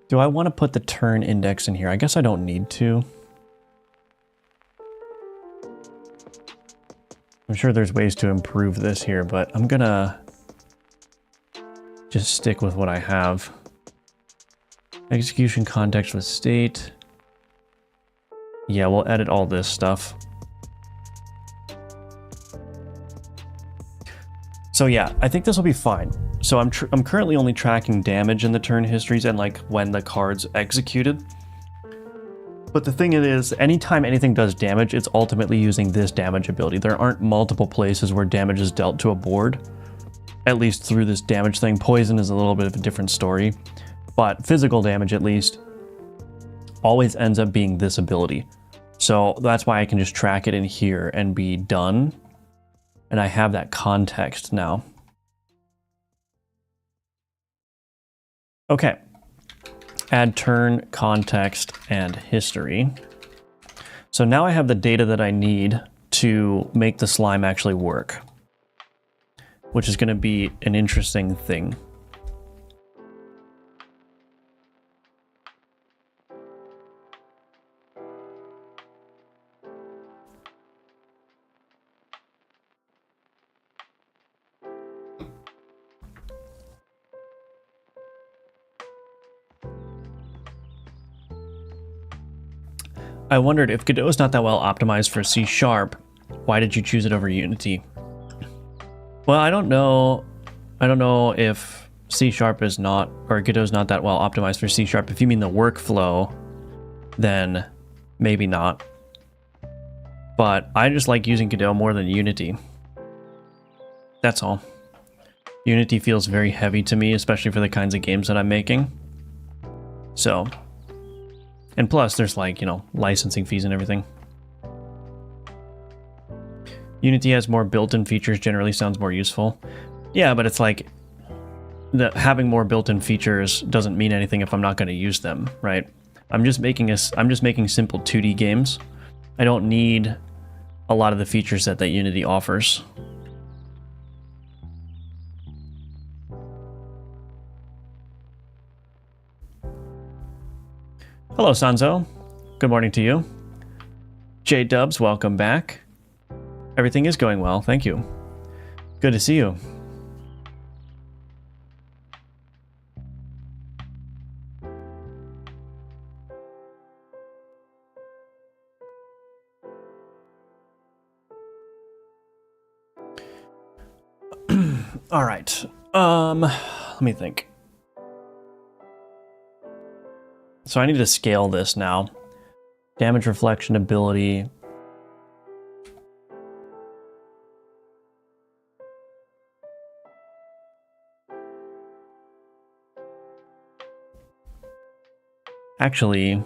Do I want to put the turn index in here? I guess I don't need to. I'm sure there's ways to improve this here, but I'm gonna just stick with what I have. Execution context with state. Yeah, we'll edit all this stuff. So yeah, I think this will be fine. So I'm currently only tracking damage in the turn histories and like when the card's executed. But the thing is, anytime anything does damage, it's ultimately using this damage ability. There aren't multiple places where damage is dealt to a board, at least through this damage thing. Poison is a little bit of a different story. But physical damage, at least, always ends up being this ability. So that's why I can just track it in here and be done. And I have that context now. Okay. Add turn, context, and history. So now I have the data that I need to make the slime actually work, which is going to be an interesting thing. I wondered if Godot is not that well optimized for C#, why did you choose it over Unity? Well, I don't know. I don't know if C# is not, or Godot is not that well optimized for C#. If you mean the workflow, then maybe not. But I just like using Godot more than Unity. That's all. Unity feels very heavy to me, especially for the kinds of games that I'm making. So, and plus there's like, you know, licensing fees and everything. Unity has more built-in features, generally sounds more useful. Yeah, but it's like, having more built-in features doesn't mean anything if I'm not going to use them, right? I'm just making simple 2D games. I don't need a lot of the features that Unity offers. Hello, Sanzo. Good morning to you. J-Dubs, welcome back. Everything is going well, thank you. Good to see you. All right. Let me think. So I need to scale this now. Damage reflection ability. Actually,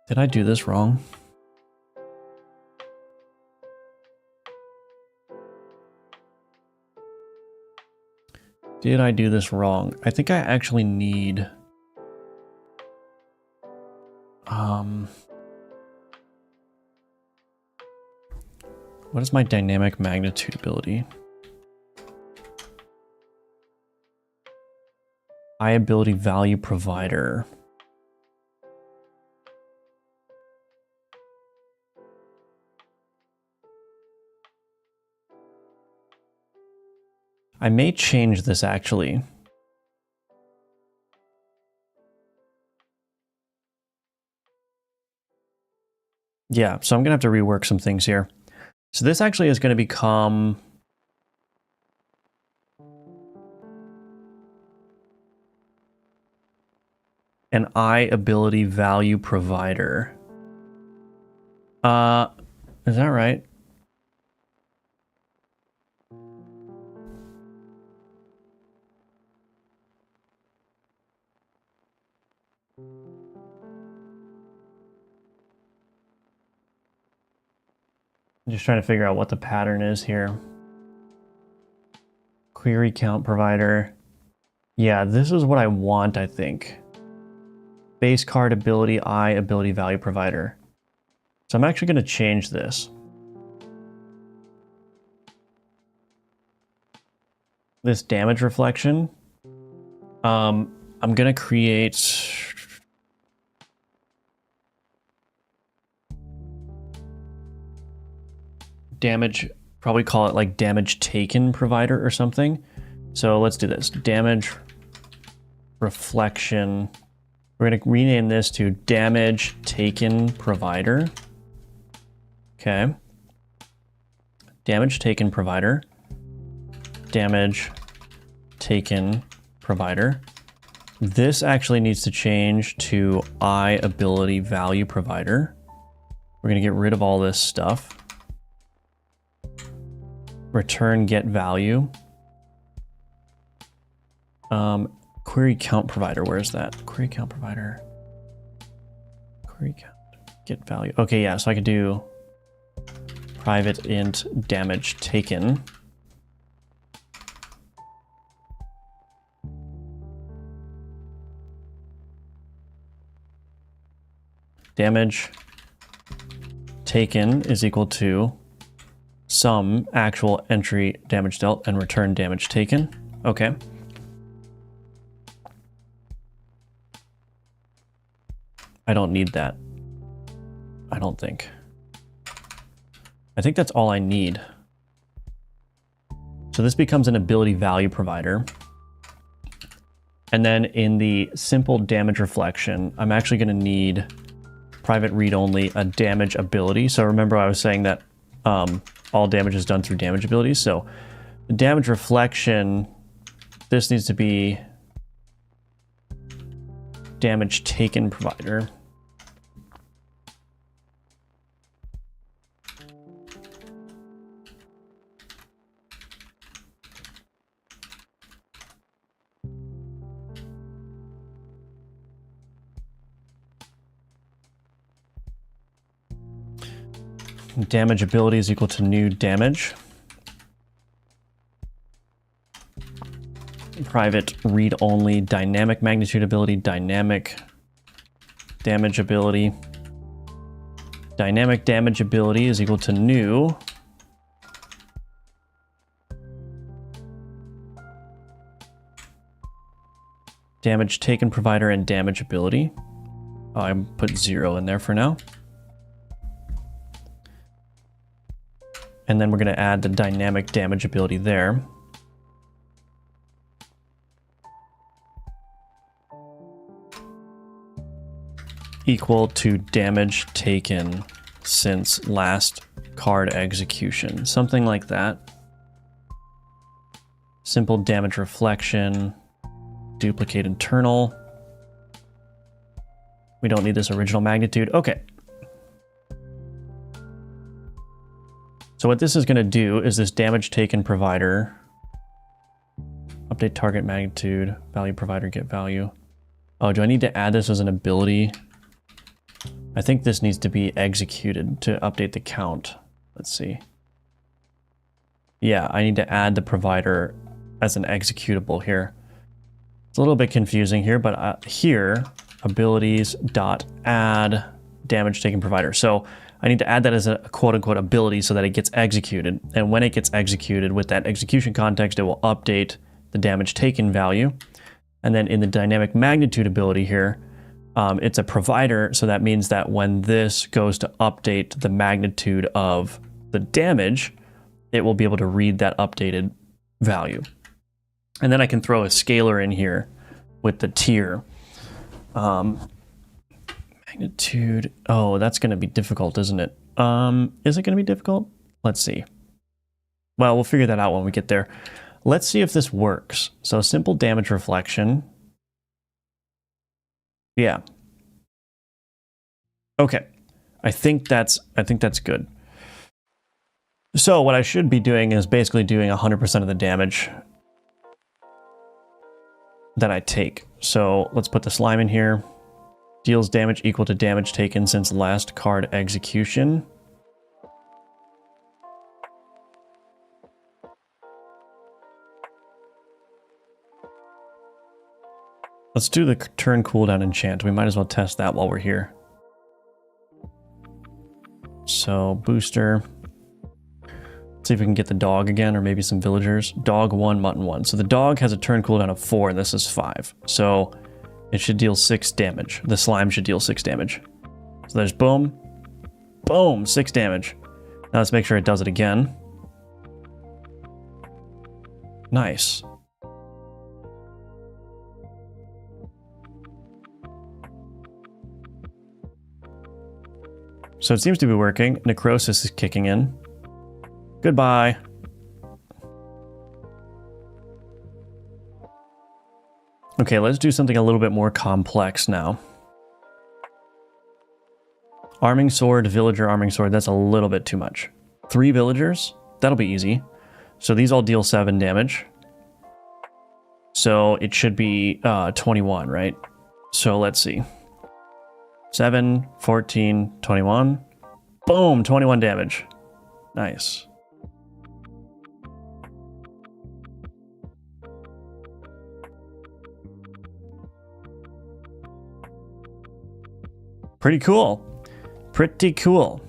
did I do this wrong? Did I do this wrong? I think I actually need... what is my dynamic magnitude ability? High ability value provider. I may change this actually. Yeah, so I'm gonna have to rework some things here. So this actually is gonna become an I ability value provider. Is that right? I'm just trying to figure out what the pattern is here. Query count provider. Yeah, this is what I want, I think. Base card ability, I ability value provider. So I'm actually going to change this. This damage reflection. I'm going to create... damage, probably call it like damage taken provider or something. So let's do this. Damage reflection. We're going to rename this to damage taken provider. Okay. Damage taken provider. Damage taken provider. This actually needs to change to I ability value provider. We're going to get rid of all this stuff. Return get value. Query count provider, where is that? Query count provider. Query count, get value. Okay, yeah, so I could do private int damage taken. Damage taken is equal to sum actual entry damage dealt and return damage taken. Okay. I don't need that. I don't think. I think that's all I need. So this becomes an ability value provider. And then in the simple damage reflection, I'm actually going to need private read only a damage ability. So remember I was saying that all damage is done through damage abilities. So the damage reflection, this needs to be damage taken provider. Damage ability is equal to new damage. private read-only dynamic magnitude ability, dynamic damage ability. Dynamic damage ability is equal to new. Damage taken provider and damage ability. Oh, I put 0 in there for now. And then we're going to add the dynamic damage ability there. Equal to damage taken since last card execution. Something like that. Simple damage reflection. Duplicate internal. We don't need this original magnitude. Okay. So what this is going to do is this damage taken provider. Update target magnitude. Value provider get value. Oh, do I need to add this as an ability? I think this needs to be executed to update the count. Let's see. Yeah, I need to add the provider as an executable here. It's a little bit confusing here, but here, abilities dot add damage taken provider. So I need to add that as a quote unquote ability so that it gets executed. And when it gets executed with that execution context, it will update the damage taken value. And then in the dynamic magnitude ability here, it's a provider, so that means that when this goes to update the magnitude of the damage, it will be able to read that updated value. And then I can throw a scalar in here with the tier. Magnitude, oh, that's going to be difficult, isn't it? Is it going to be difficult? Let's see. Well, we'll figure that out when we get there. Let's see if this works. So simple damage reflection. Yeah. Okay. I think that's good. So what I should be doing is basically doing 100% of the damage that I take. So let's put the slime in here. Deals damage equal to damage taken since last card execution. Let's do the turn cooldown enchant. We might as well test that while we're here. So booster. Let's see if we can get the dog again, or maybe some villagers. Dog 1, mutton 1. So the dog has a turn cooldown of 4, and this is 5. So it should deal 6 damage. The slime should deal 6 damage. So there's boom. Boom, 6 damage. Now let's make sure it does it again. Nice. So it seems to be working. Necrosis is kicking in. Goodbye. Okay, let's do something a little bit more complex now. Arming sword, villager arming sword, that's a little bit too much. 3 villagers, that'll be easy. So these all deal 7 damage. So it should be 21, right? So let's see. 7, 14, 21. Boom, 21 damage. Nice. Pretty cool. Pretty cool.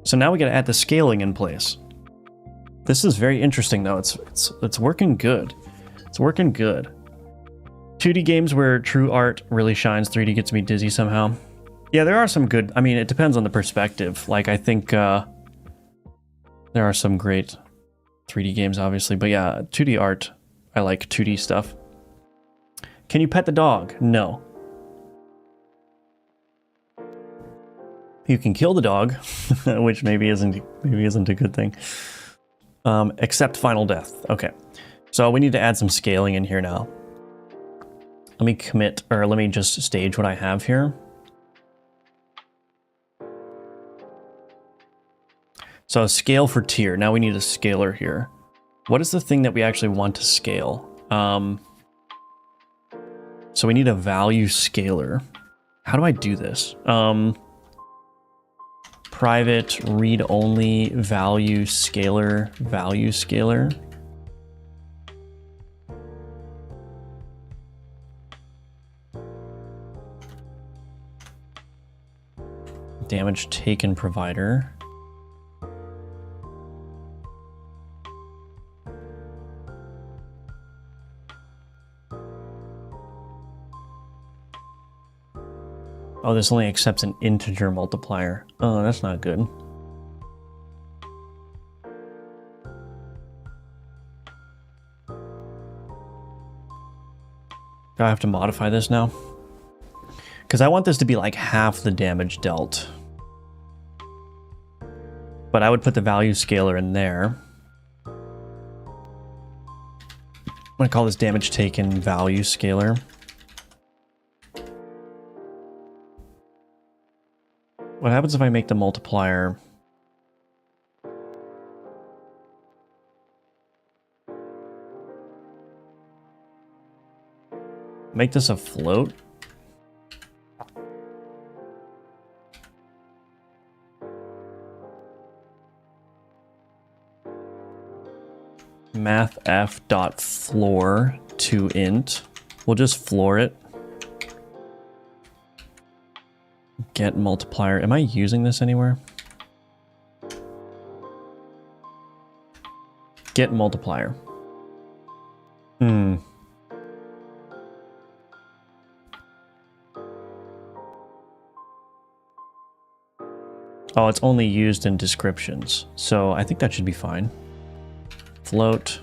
So now we got to add the scaling in place. This is very interesting though. It's working good. It's working good. 2D games where true art really shines. 3D gets me dizzy somehow. Yeah, there are some good, I mean, it depends on the perspective. Like, I think there are some great 3D games, obviously. But yeah, 2D art, I like 2D stuff. Can you pet the dog? No. You can kill the dog, which maybe isn't a good thing. Except final death. Okay. So we need to add some scaling in here now. Let me commit, or let me just stage what I have here. So scale for tier. Now we need a scaler here. What is the thing that we actually want to scale? So So we need a value scaler. How do I do this? Private read-only value scaler, value scaler. Damage taken provider. Oh, this only accepts an integer multiplier. Oh, that's not good. Do I have to modify this now? Because I want this to be like half the damage dealt. But I would put the value scaler in there. I'm going to call this damage taken value scaler. What happens if I make the multiplier make this a float? mathf.floor to int. We'll just floor it. Get multiplier. Am I using this anywhere? Get multiplier. Oh, it's only used in descriptions. So I think that should be fine. Float.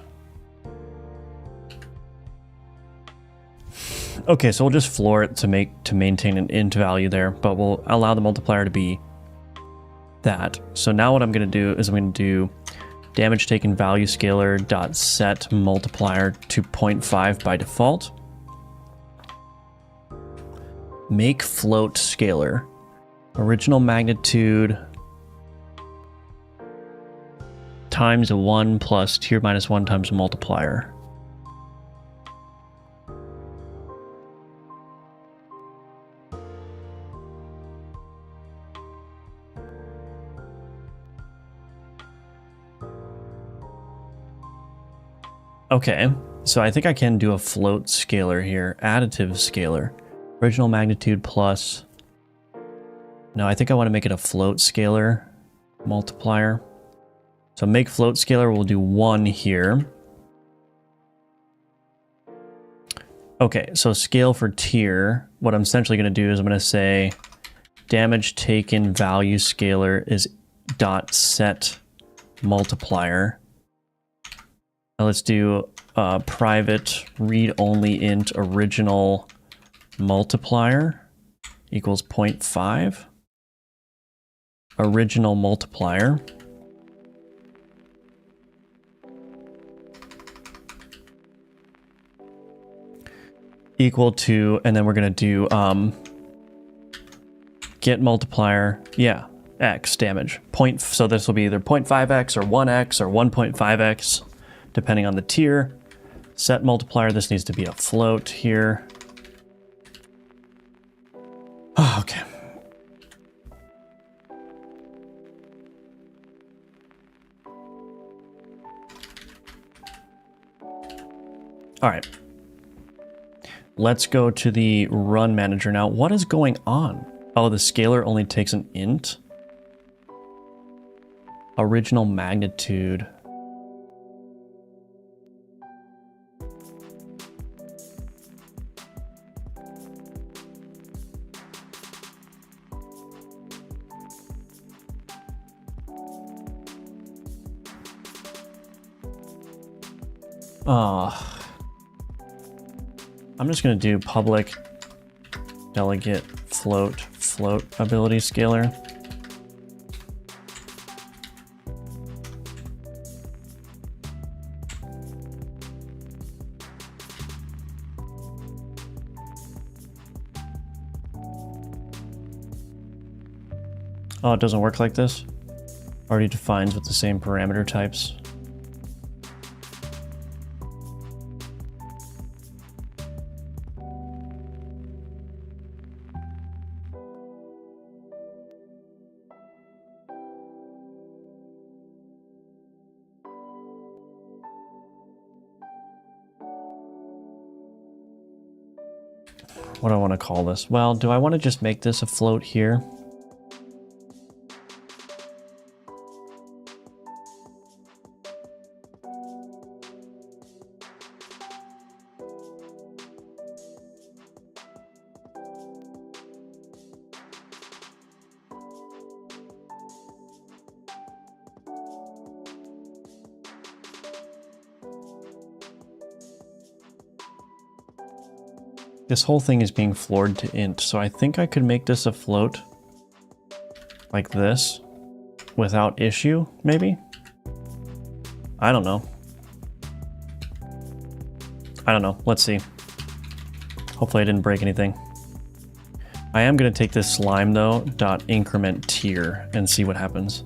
Okay, so we'll just floor it to maintain an int value there, but we'll allow the multiplier to be that. So now what I'm going to do is I'm going to do damage taken value scaler dot set multiplier to 0.5 by default. Make float scalar. Original magnitude times 1 plus tier minus 1 times multiplier. Okay, so I think I can do a float scalar here, additive scalar. Original magnitude plus... No, I think I want to make it a float scalar multiplier. So make float scalar, we'll do 1 here. Okay, so scale for tier, what I'm essentially going to do is I'm going to say damage taken value scalar is dot set multiplier. Now let's do private read-only int original multiplier equals 0.5. Original multiplier. Equal to, and then we're going to do get multiplier, yeah, x damage. So this will be either 0.5x or 1x or 1.5x. Depending on the tier. Set multiplier, this needs to be a float here. Oh, okay. All right. Let's go to the run manager now. What is going on? Oh, the scalar only takes an int. Original magnitude. I'm just going to do public delegate float ability scalar. Oh, it doesn't work like this? Already defines with the same parameter types. What do I want to call this? Well, do I want to just make this a float here? This whole thing is being floored to int, so I think I could make this a float like this without issue, maybe? I don't know. I don't know. Let's see. Hopefully I didn't break anything. I am going to take this slime though, .increment tier, and see what happens.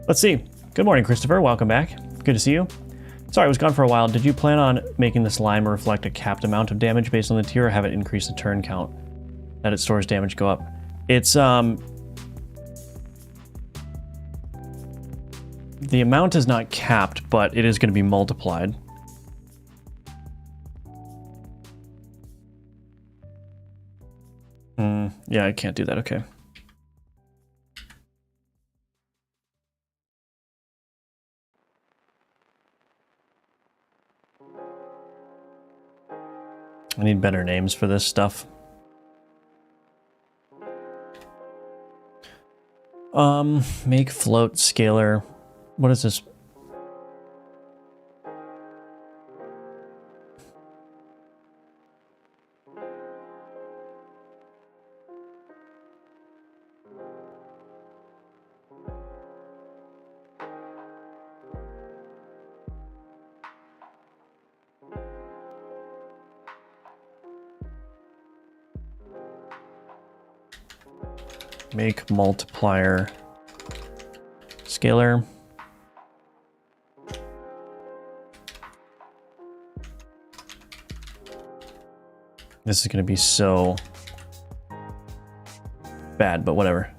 Let's see. Good morning, Christopher. Welcome back. Good to see you. Sorry, I was gone for a while. Did you plan on making the slime reflect a capped amount of damage based on the tier, or have it increase the turn count that it stores damage go up? It's, the amount is not capped, but it is going to be multiplied. Yeah, I can't do that. Okay. I need better names for this stuff. Make float scalar. What is this? Make multiplier scalar. This is going to be so bad, but whatever.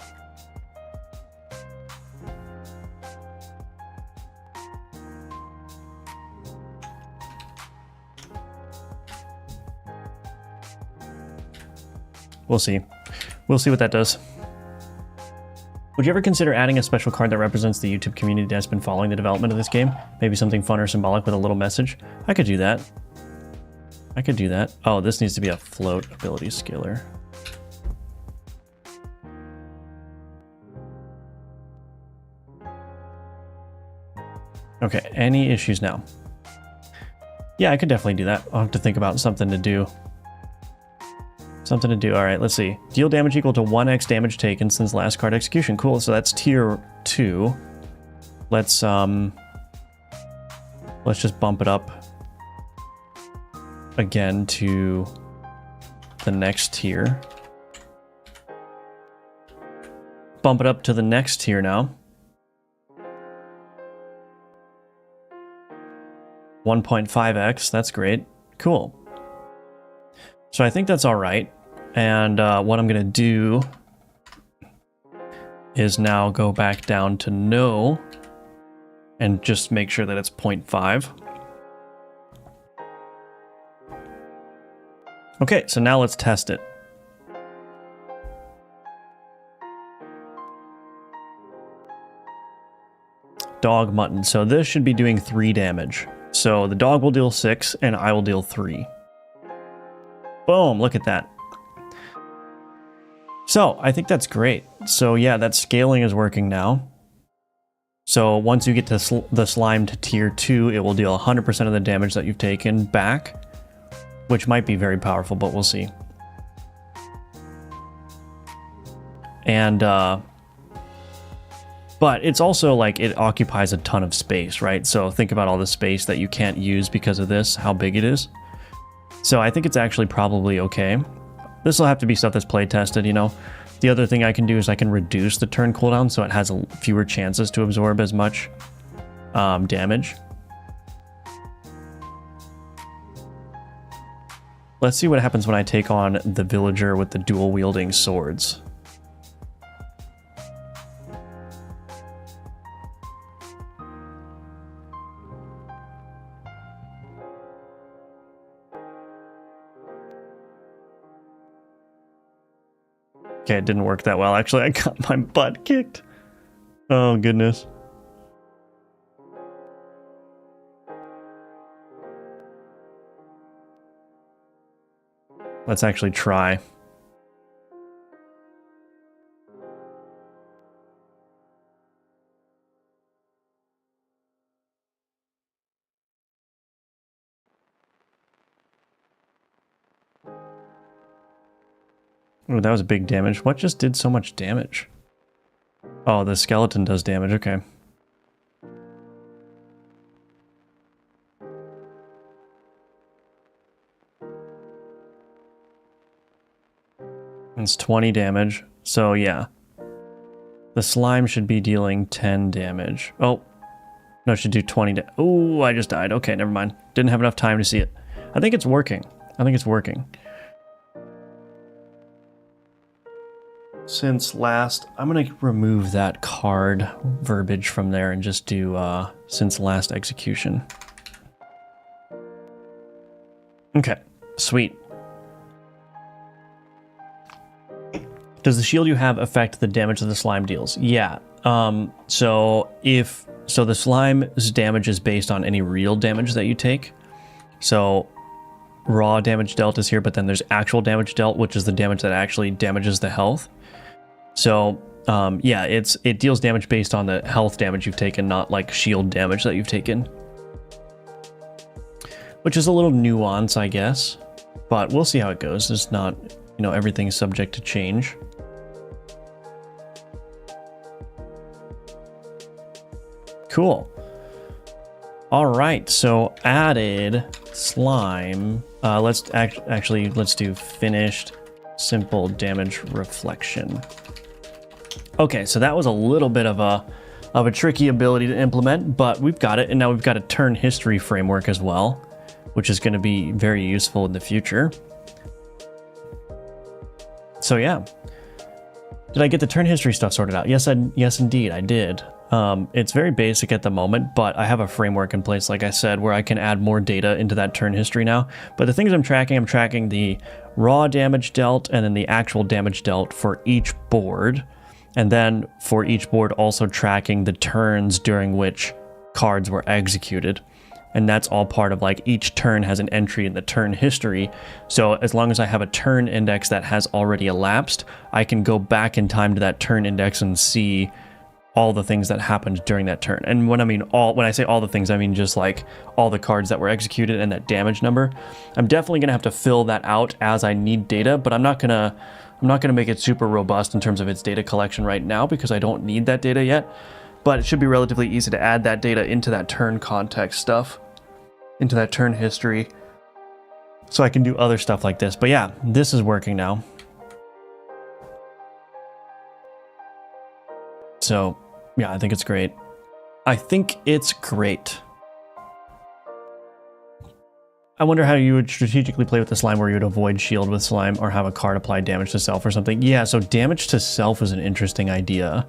We'll see. We'll see what that does. Would you ever consider adding a special card that represents the YouTube community that's been following the development of this game? Maybe something fun or symbolic with a little message? I could do that. I could do that. Oh, this needs to be a float ability scalar. Okay, any issues now? Yeah, I could definitely do that. I'll have to think about something to do. Something to do. All right, let's see. Deal damage equal to 1x damage taken since last card execution. Cool, so that's tier 2. Let's just bump it up again to the next tier. Bump it up to the next tier now. 1.5x, that's great. Cool. So I think that's all right. And what I'm going to do is now go back down to no and just make sure that it's 0.5. Okay, so now let's test it. Dog mutton. So this should be doing 3 damage. So the dog will deal 6 and I will deal 3. Boom, look at that. So I think that's great. So yeah, that scaling is working now. So once you get to the slime to tier 2, it will deal 100% of the damage that you've taken back, which might be very powerful, but we'll see. And, but it's also like it occupies a ton of space, right? So think about all the space that you can't use because of this, how big it is. So I think it's actually probably okay. This will have to be stuff that's play tested, you know. The other thing I can do is I can reduce the turn cooldown so it has fewer chances to absorb as much damage. Let's see what happens when I take on the villager with the dual wielding swords. Okay, it didn't work that well. Actually, I got my butt kicked. Oh, goodness. Let's actually try. Oh, that was big damage. What just did so much damage? Oh, the skeleton does damage. Okay. It's 20 damage. So, yeah. The slime should be dealing 10 damage. Oh. No, it should do 20 Oh, I just died. Okay, never mind. Didn't have enough time to see it. I think it's working. I think it's working. Since last... I'm going to remove that card verbiage from there and just do since last execution. Okay, sweet. Does the shield you have affect the damage that the slime deals? Yeah. So the slime's damage is based on any real damage that you take. So raw damage dealt is here, but then there's actual damage dealt, which is the damage that actually damages the health. So yeah, it deals damage based on the health damage you've taken, not like shield damage that you've taken. Which is a little nuance, I guess. But we'll see how it goes. It's not, you know, everything's subject to change. Cool. All right, so added slime. Let's do finished simple damage reflection. Okay, so that was a little bit of a tricky ability to implement, but we've got it, and now we've got a turn history framework as well, which is going to be very useful in the future. So yeah, did I get the turn history stuff sorted out? Yes, indeed, I did. It's very basic at the moment, but I have a framework in place, like I said, where I can add more data into that turn history now. But the things I'm tracking the raw damage dealt and then the actual damage dealt for each board. And then for each board, also tracking the turns during which cards were executed. And that's all part of, like, each turn has an entry in the turn history. So as long as I have a turn index that has already elapsed, I can go back in time to that turn index and see all the things that happened during that turn. And when I say all the things, I mean just like all the cards that were executed and that damage number. I'm definitely gonna have to fill that out as I need data, but I'm not gonna make it super robust in terms of its data collection right now because I don't need that data yet. But it should be relatively easy to add that data into that turn context stuff, into that turn history, so I can do other stuff like this. But yeah, this is working now. So yeah, I think it's great. I wonder how you would strategically play with the slime, where you would avoid shield with slime or have a card apply damage to self or something. Yeah, so damage to self is an interesting idea.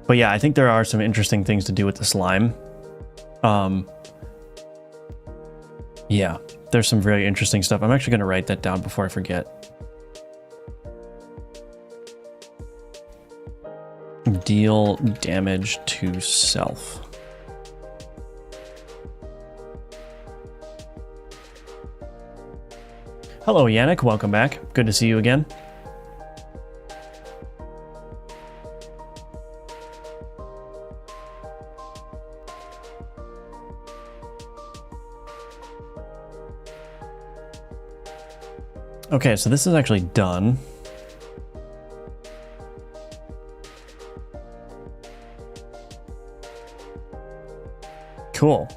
But yeah, I think there are some interesting things to do with the slime. Yeah, there's some very interesting stuff. I'm actually going to write that down before I forget. Deal damage to self. Hello, Yannick. Welcome back. Good to see you again. Okay, so this is actually done. Cool.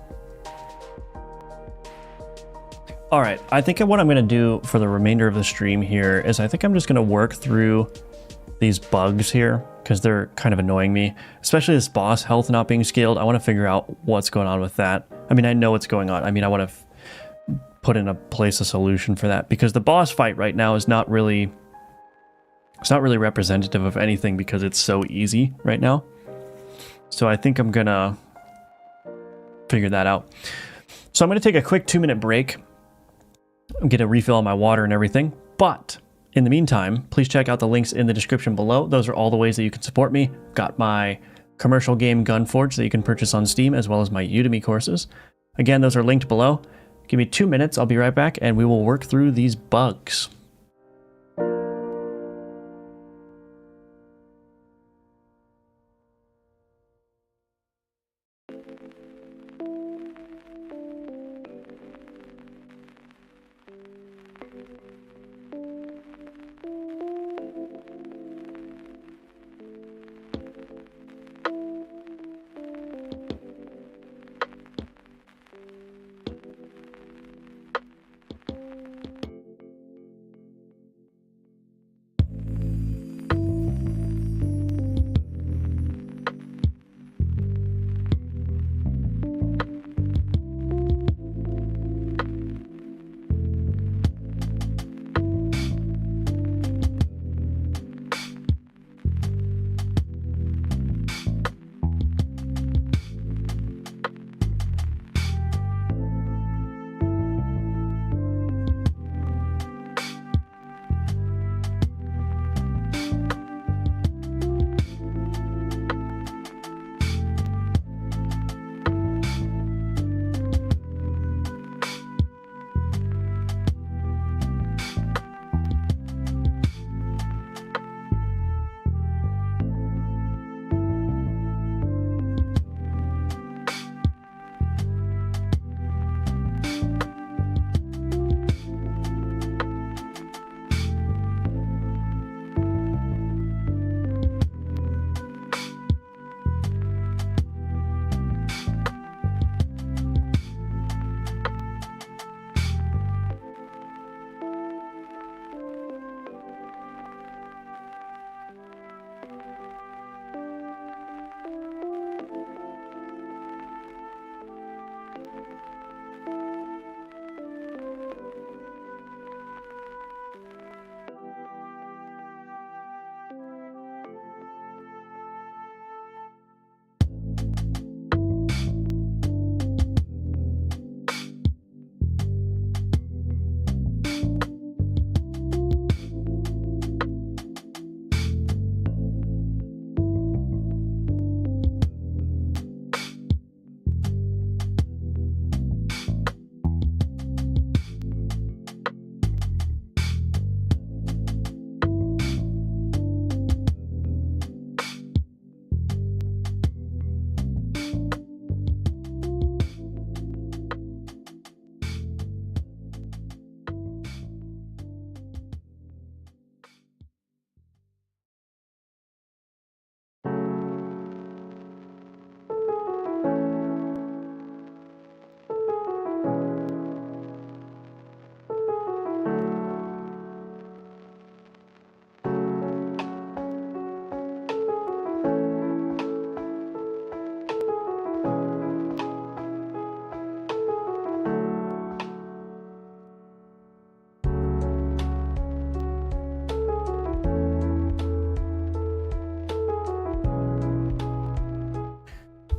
All right, I think what I'm going to do for the remainder of the stream here is I think I'm just going to work through these bugs here because they're kind of annoying me, especially this boss health not being scaled. I want to figure out what's going on with that. I mean, I know what's going on. I mean, I want to put in place a solution for that because the boss fight right now is not really, it's not really representative of anything because it's so easy right now. So I think I'm going to figure that out. So I'm going to take a quick 2-minute break. I'm going to refill on my water and everything, but In the meantime, please check out the links in the description below. Those are all the ways that you can support me. Got my commercial game Gunforge that you can purchase on Steam, as well as my Udemy courses. Again, those are linked below. Give me 2 minutes, I'll be right back, and we will work through these bugs.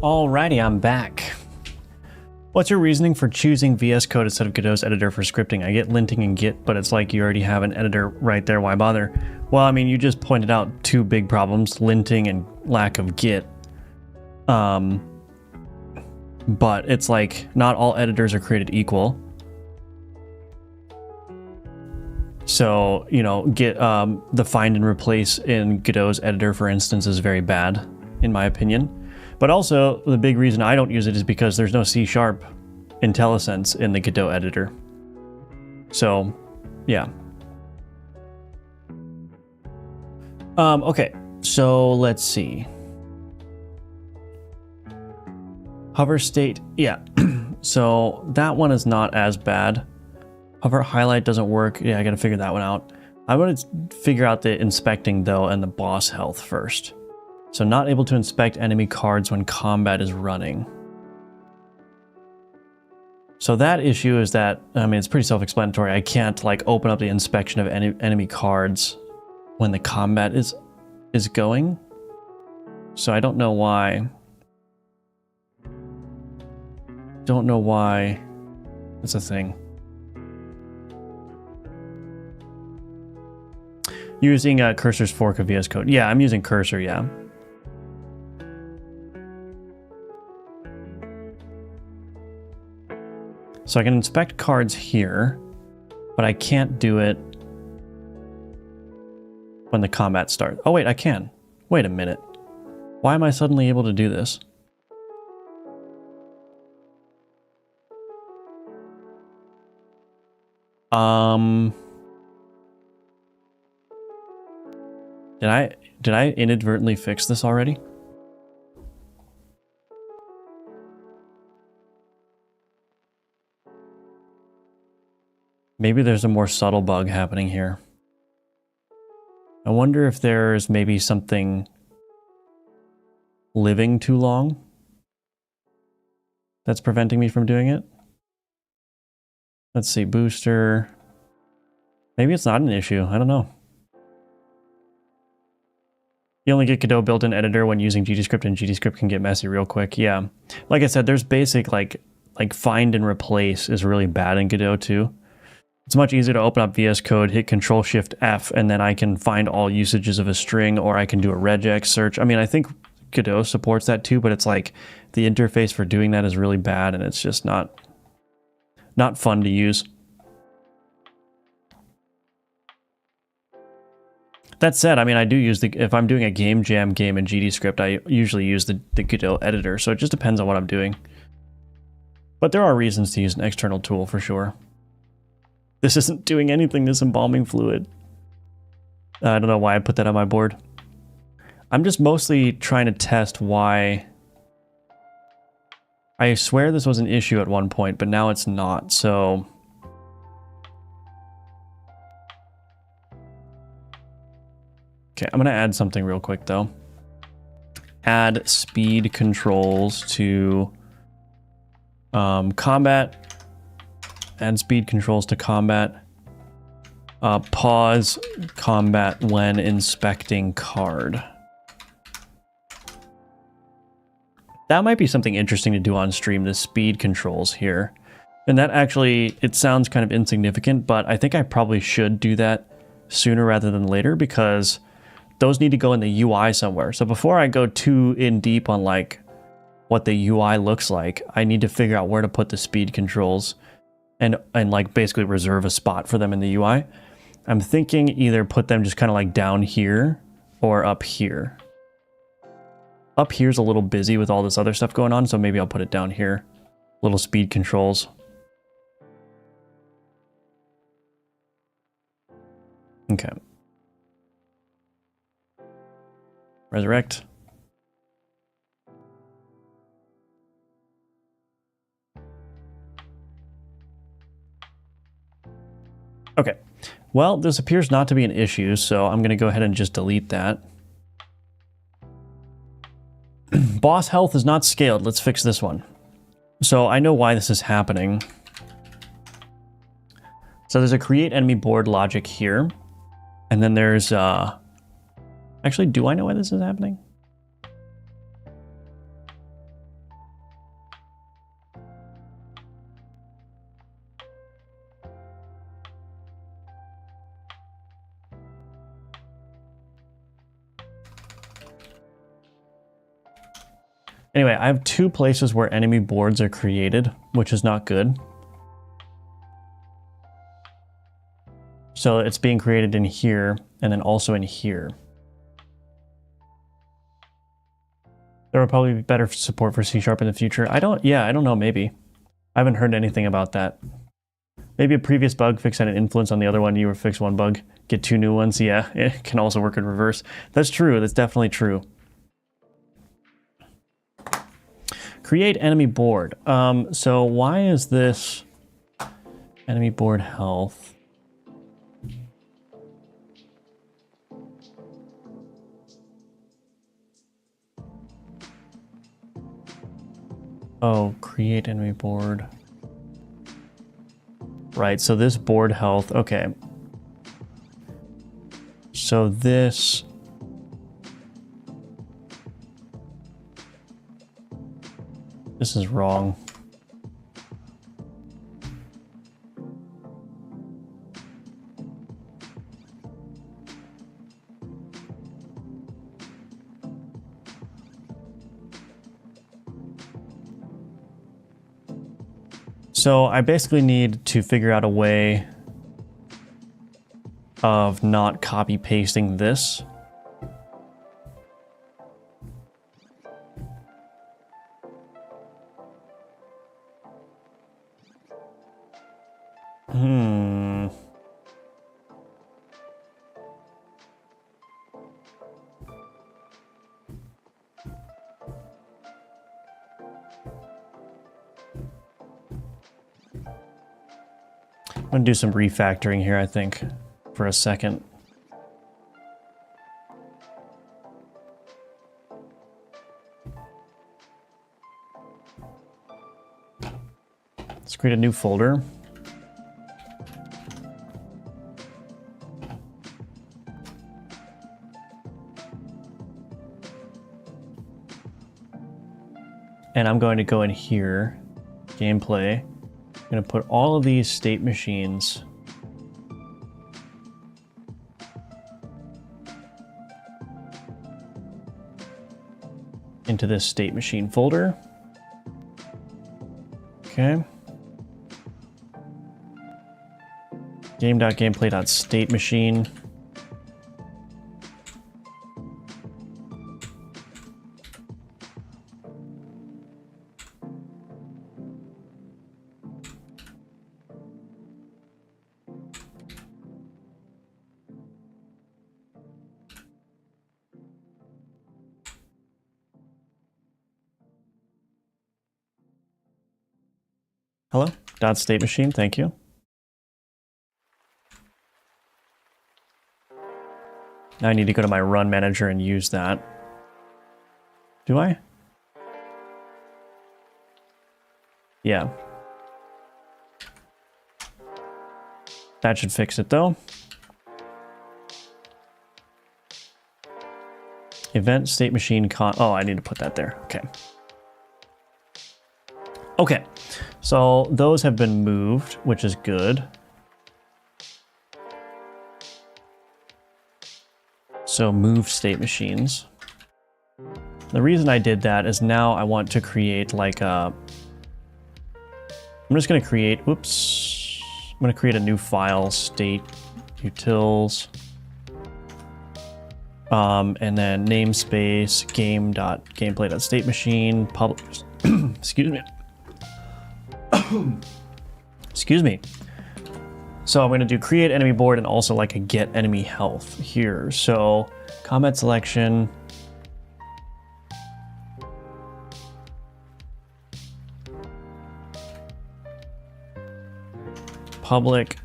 Alrighty, I'm back. What's your reasoning for choosing VS Code instead of Godot's editor for scripting? I get linting and Git, but it's like you already have an editor right there, why bother? Well, I mean, you just pointed out two big problems, linting and lack of Git. But it's like, not all editors are created equal. So, you know, Git, the find and replace in Godot's editor, for instance, is very bad, in my opinion. But also, the big reason I don't use it is because there's no C# IntelliSense in the Godot editor. So, yeah. Okay, so let's see. Hover state, yeah. So that one is not as bad. Hover highlight doesn't work. Yeah, I gotta figure that one out. I want to figure out the inspecting though and the boss health first. So not able to inspect enemy cards when combat is running. So that issue is that, I mean, it's pretty self-explanatory. I can't like open up the inspection of enemy cards when the combat is going. So I don't know why. Don't know why it's a thing. Using Cursor's fork of VS Code. Yeah, I'm using Cursor, yeah. So I can inspect cards here, but I can't do it when the combat starts. Oh wait, I can. Wait a minute. Why am I suddenly able to do this? Did I inadvertently fix this already? Maybe there's a more subtle bug happening here. I wonder if there's maybe something living too long that's preventing me from doing it. Let's see, booster. Maybe it's not an issue. I don't know. You only get Godot built-in editor when using GDScript, and GDScript can get messy real quick. Yeah. Like I said, there's basic like find and replace is really bad in Godot too. It's much easier to open up VS Code, hit Control-Shift-F, and then I can find all usages of a string, or I can do a regex search. I mean, I think Godot supports that too, but it's like the interface for doing that is really bad, and it's just not fun to use. That said, I mean, I do use if I'm doing a game jam game in GDScript, I usually use the Godot editor, so it just depends on what I'm doing. But there are reasons to use an external tool for sure. This isn't doing anything, this embalming fluid. I don't know why I put that on my board. I'm just mostly trying to test why. I swear this was an issue at one point, but now it's not, so. Okay, I'm gonna add something real quick though. Add speed controls to combat. Add speed controls to combat. Pause combat when inspecting card. That might be something interesting to do on stream, the speed controls here. And that actually, it sounds kind of insignificant, but I think I probably should do that sooner rather than later, because those need to go in the UI somewhere. So before I go too in deep on like what the UI looks like, I need to figure out where to put the speed controls and like basically reserve a spot for them in the UI. I'm thinking either put them just kind of like down here or up here. Up here's a little busy with all this other stuff going on, so maybe I'll put it down here. Little speed controls. Okay. Resurrect. Okay. Well, this appears not to be an issue, so I'm going to go ahead and just delete that. Boss health is not scaled. Let's fix this one. So I know why this is happening. So there's a create enemy board logic here. And then there's... Actually, do I know why this is happening? Anyway, I have two places where enemy boards are created, which is not good. So it's being created in here and then also in here. There will probably be better support for C# in the future. I don't know, maybe. I haven't heard anything about that. Maybe a previous bug fix had an influence on the other one. You were fix one bug, get two new ones. Yeah, it can also work in reverse. That's true. That's definitely true. Create enemy board. So why is this enemy board health? Oh, create enemy board. Right, so this board health, okay. So this... This is wrong. So I basically need to figure out a way of not copy pasting this. I'm gonna do some refactoring here, I think, for a second. Let's create a new folder. And I'm going to go in here, gameplay. I'm going to put all of these state machines into this state machine folder. Okay. Game.gameplay.state machine. Hello, dot state machine, thank you. Now I need to go to my run manager and use that. Do I? Yeah. That should fix it though. Event state machine oh, I need to put that there. Okay. Okay. So those have been moved, which is good. So move state machines. The reason I did that is now I want to create like a... I'm just going to create... Whoops. I'm going to create a new file, state utils. And then namespace game.gameplay.state machine public... Excuse me. Excuse me. So I'm going to do create enemy board and also like a get enemy health here. So combat selection. Public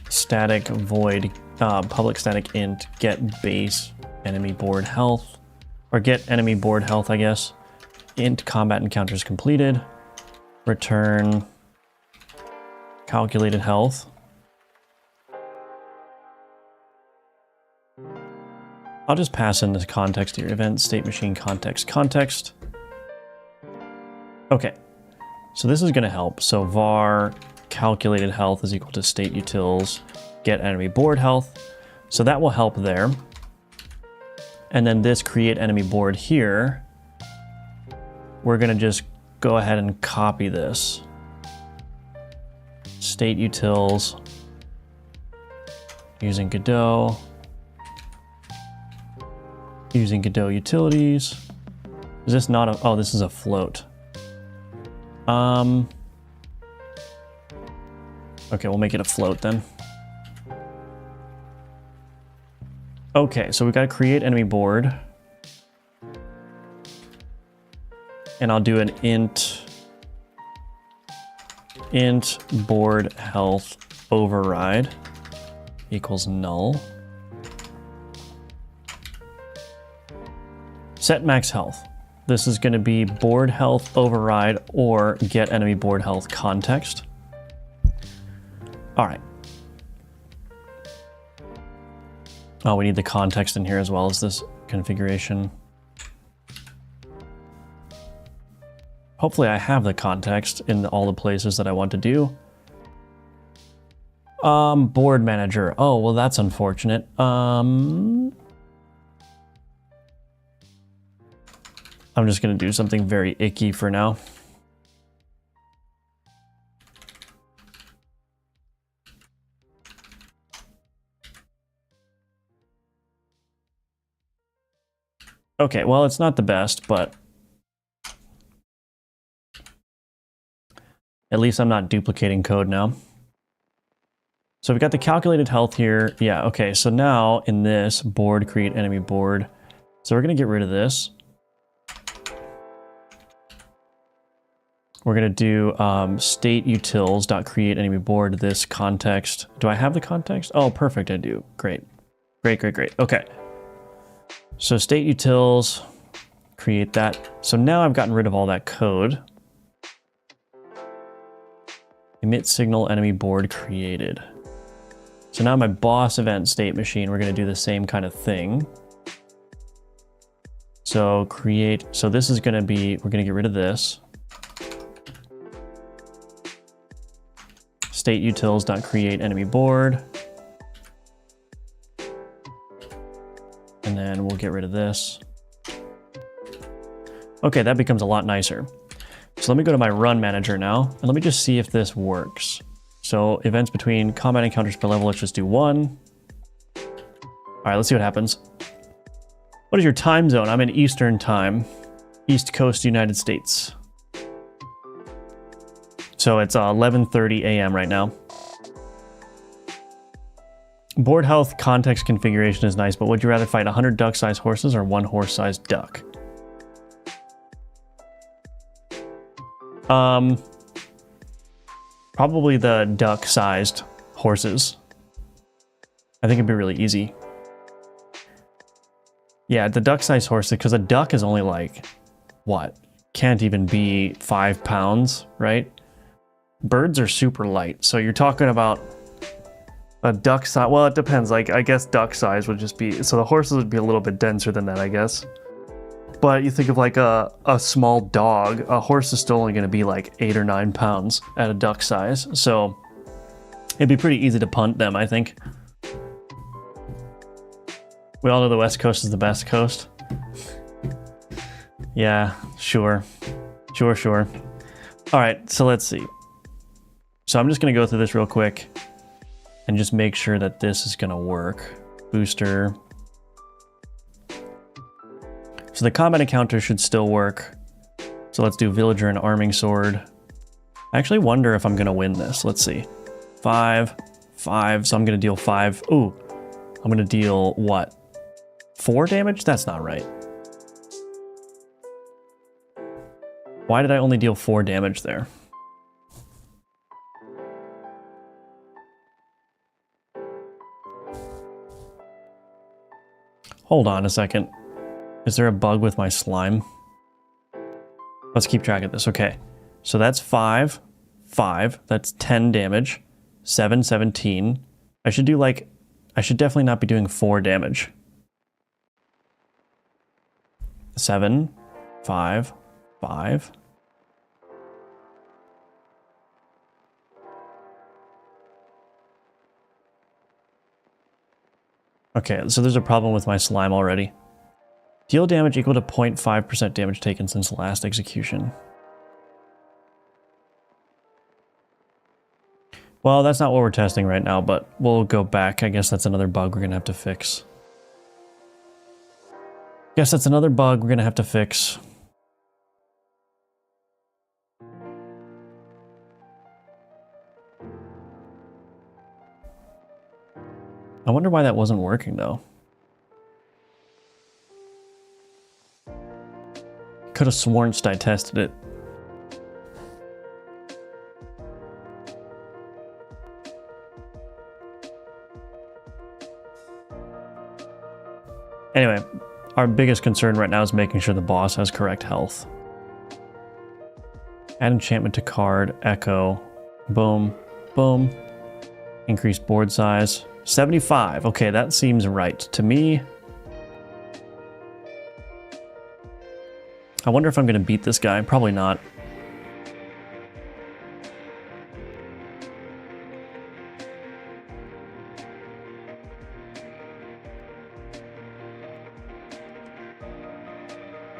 static void, public static int get base enemy board health, or get enemy board health, I guess. Int combat encounters completed. Return calculated health. I'll just pass in this context here. Event state machine context. Okay, so this is going to help. So var calculated health is equal to state utils get enemy board health. So that will help there. And then this create enemy board here, we're going to just go ahead and copy this. State utils using Godot. Using Godot utilities. Is this not a... Oh, this is a float. Okay, we'll make it a float then. Okay, so we got to create enemy board. And I'll do an int board health override equals null. Set max health. This is going to be board health override or get enemy board health context. All right. Oh, we need the context in here as well as this configuration. Hopefully I have the context in all the places that I want to do. Board manager. Oh, well, that's unfortunate. I'm just going to do something very icky for now. Okay, well, it's not the best, but at least I'm not duplicating code now. So we've got the calculated health here. Yeah, okay, so now in this board, create enemy board. So we're going to get rid of this. We're going to do state utils.create enemy board, this context. Do I have the context? Oh, perfect, I do. Great. Great, great, great. Okay. So state utils, create that. So now I've gotten rid of all that code. Emit signal enemy board created. So now my boss event state machine, we're going to do the same kind of thing. So create, so this is going to be, we're going to get rid of this. State utils.create enemy board. And then we'll get rid of this. Okay, that becomes a lot nicer. So let me go to my run manager now, and let me just see if this works. So events between combat encounters per level, let's just do 1. All right, let's see what happens. What is your time zone? I'm in Eastern time, East Coast, United States. So it's 11:30 a.m. right now. Board health context configuration is nice, but would you rather fight 100 duck-sized horses or 1 horse-sized duck? Probably the duck-sized horses. I think it'd be really easy. Yeah, the duck-sized horses, because a duck is only like, what? Can't even be 5 pounds, right? Birds are super light, so you're talking about a duck size. Well, it depends. Like, I guess duck size would just be, so the horses would be a little bit denser than that, I guess. But you think of like a small dog, a horse is still only going to be like 8 or 9 pounds at a duck size. So it'd be pretty easy to punt them, I think. We all know the West Coast is the best coast. Yeah, sure. Sure. All right, so let's see. So I'm just going to go through this real quick and just make sure that this is going to work. Booster. So the combat encounter should still work. So let's do villager and arming sword. I actually wonder if I'm going to win this. Let's see. 5, 5. So I'm going to deal 5. Ooh, I'm going to deal what? 4 damage? That's not right. Why did I only deal 4 damage there? Hold on a second. Is there a bug with my slime? Let's keep track of this. Okay. So that's 5, 5. That's 10 damage. 7, 17. I should do like, I should definitely not be doing 4 damage. 7, 5, 5. Okay, so there's a problem with my slime already. Deal damage equal to 0.5% damage taken since last execution. Well, that's not what we're testing right now, but we'll go back. I guess that's another bug we're going to have to fix. Guess that's another bug we're going to have to fix. I wonder why that wasn't working, though. Could have sworn I tested it. Anyway, our biggest concern right now is making sure the boss has correct health. Add enchantment to card, echo, boom, boom. Increase board size. 75. Okay, that seems right to me. I wonder if I'm going to beat this guy. Probably not.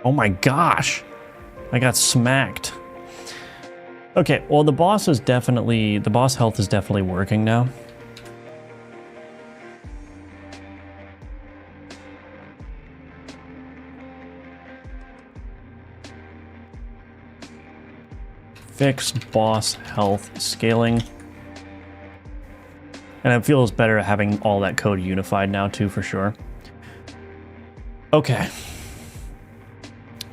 Oh my gosh. I got smacked. Okay, well the boss is definitely, the boss health is definitely working now. Fix boss health scaling. And it feels better having all that code unified now too, for sure. Okay.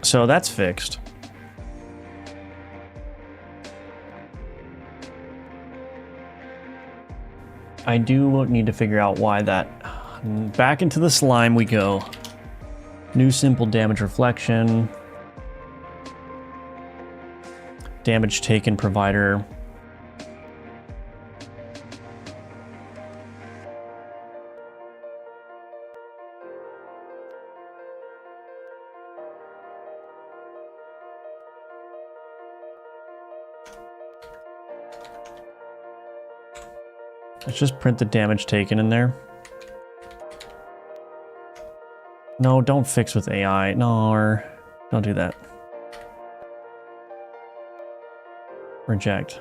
So that's fixed. I do need to figure out why that... Back into the slime we go. New simple damage reflection. Damage taken provider. Let's just print the damage taken in there. No, don't fix with AI. No, don't do that. Reject.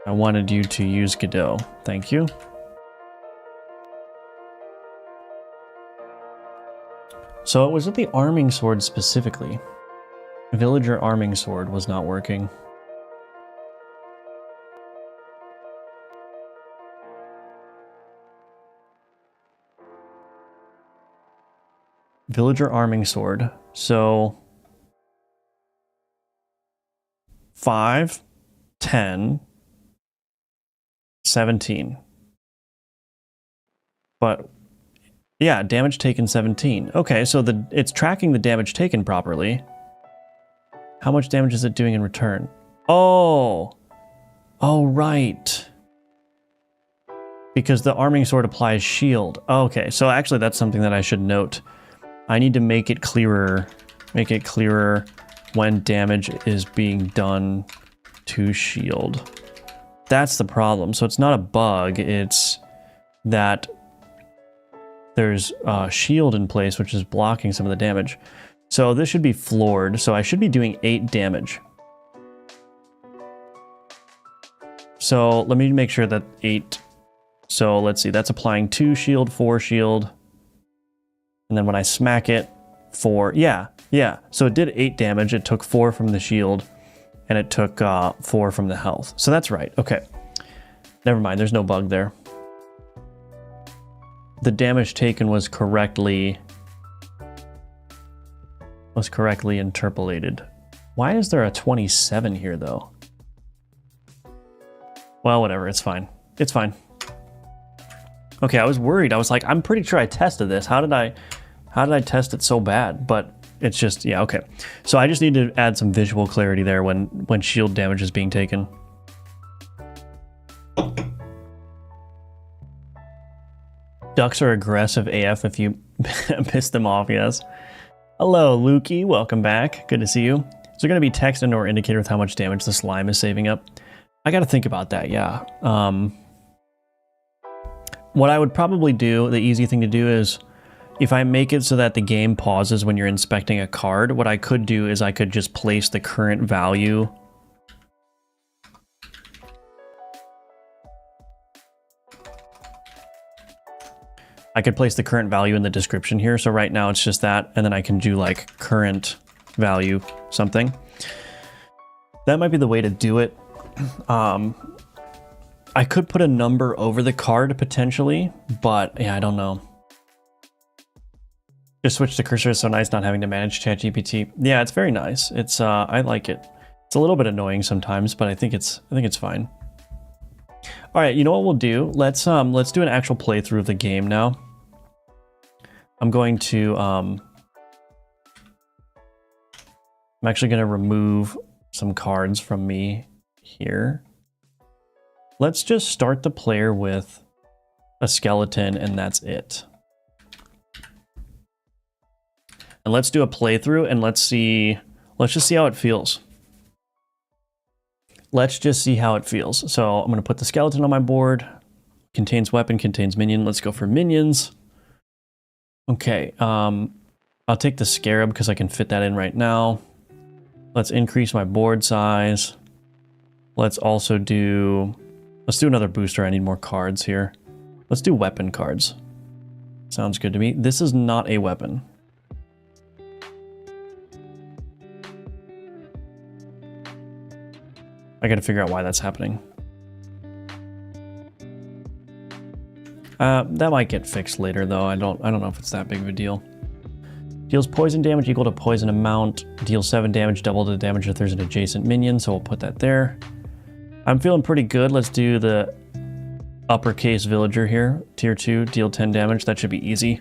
I wanted you to use Godot. Thank you. So it was with the arming sword specifically. Villager arming sword was not working. Villager arming sword. So 5, 10, 17. But yeah, damage taken 17. Okay, so it's tracking the damage taken properly. How much damage is it doing in return? Oh, right. Because the arming sword applies shield. Okay, so actually that's something that I should note. I need to make it clearer. Make it clearer when damage is being done to shield. That's the problem. So it's not a bug, it's that there's a shield in place which is blocking some of the damage. So this should be floored. So I should be doing 8 damage. So let me make sure that 8. So let's see, that's applying 2 shield, 4 shield. And then when I smack it, 4. Yeah. So it did 8 damage. It took 4 from the shield. And it took 4 from the health. So that's right. Okay. Never mind. There's no bug there. The damage taken was correctly interpolated. Why is there a 27 here though? Well, whatever. It's fine. It's fine. Okay, I was worried. I was like, I'm pretty sure I tested this. How did I test it so bad? But it's just, yeah, okay. So I just need to add some visual clarity there when shield damage is being taken. Ducks are aggressive AF if you piss them off, yes. Hello, Lukey. Welcome back. Good to see you. Is there going to be text and or indicator with how much damage the slime is saving up? I got to think about that, yeah. What I would probably do, the easy thing to do is, if I make it so that the game pauses when you're inspecting a card, what I could do is I could just place the current value. I could place the current value in the description here. So right now it's just that, and then I can do like current value something. That might be the way to do it. I could put a number over the card potentially, but yeah, I don't know. Just switch the cursor. It's so nice not having to manage ChatGPT. Yeah, it's very nice. It's I like it. It's a little bit annoying sometimes, but I think it's fine. All right, you know what we'll do? Let's do an actual playthrough of the game now. I'm going to I'm actually going to remove some cards from me here. Let's just start the player with a skeleton and that's it. And let's do a playthrough and let's just see how it feels. Let's just see how it feels. So I'm going to put the skeleton on my board. Contains weapon, contains minion. Let's go for minions. Okay, I'll take the scarab because I can fit that in right now. Let's increase my board size. Let's do another booster. I need more cards here. Let's do weapon cards. Sounds good to me. This is not a weapon. I gotta figure out why that's happening. That might get fixed later though. I don't know if it's that big of a deal. Deals poison damage equal to poison amount. Deals 7 damage, double the damage if there's an adjacent minion, so we'll put that there. I'm feeling pretty good. Let's do the uppercase villager here. Tier 2, deal 10 damage. That should be easy.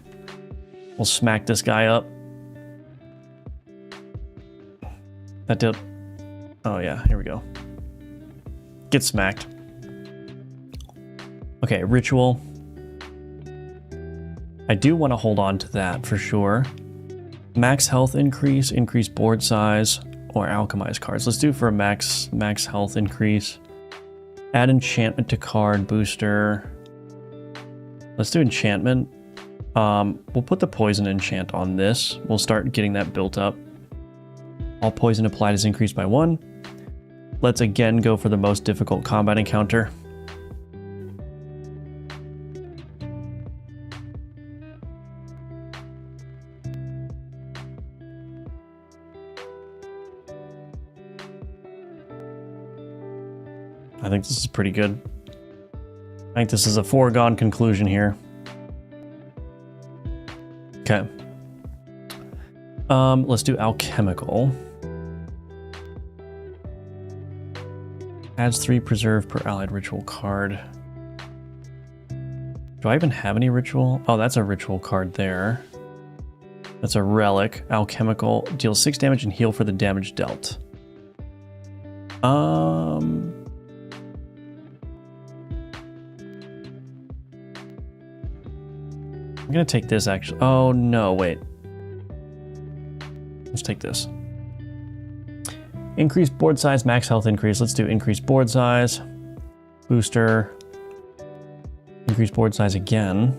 We'll smack this guy up. That did... Oh yeah, here we go. Get smacked. Okay, ritual. I do want to hold on to that for sure. Max health increase, increase board size, or alchemize cards. Let's do it for a max health increase. Add enchantment to card booster. Let's do enchantment. We'll put the poison enchant on this. We'll start getting that built up. All poison applied is increased by 1. Let's again go for the most difficult combat encounter. I think this is pretty good. I think this is a foregone conclusion here. Okay. Let's do alchemical. Adds 3 preserve per allied ritual card. Do I even have any ritual? Oh, that's a ritual card there. That's a relic. Alchemical. Deals 6 damage and heal for the damage dealt. I'm gonna take this actually. Oh no, wait. Let's take this. Increase board size, max health increase. Let's do increase board size. Booster. Increase board size again.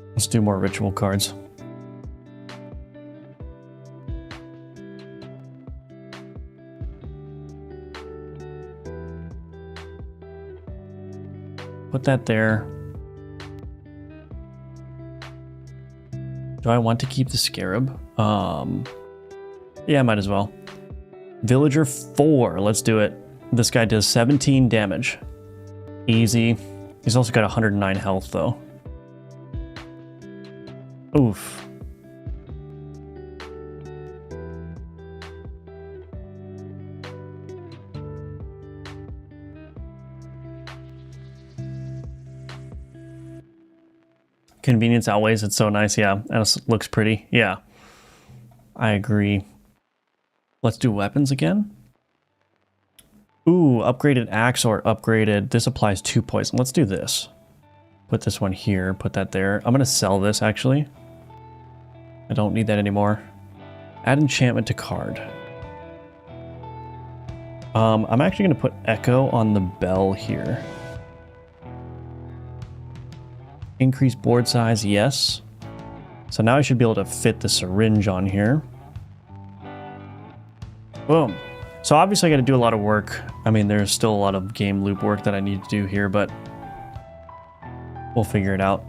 Let's do more ritual cards. Put that there. Do I want to keep the scarab? Yeah, might as well. Villager 4, let's do it. This guy does 17 damage. Easy. He's also got 109 health though. Oof. Convenience outweighs, it's so nice, yeah. And it looks pretty, yeah. I agree. Let's do weapons again. Ooh, upgraded axe or upgraded, this applies 2 poison. Let's do this. Put this one here, put that there. I'm gonna sell this actually. I don't need that anymore. Add enchantment to card. I'm actually gonna put echo on the bell here. Increase board size, yes. So now I should be able to fit the syringe on here. Boom. So obviously I got to do a lot of work. I mean, there's still a lot of game loop work that I need to do here, but we'll figure it out.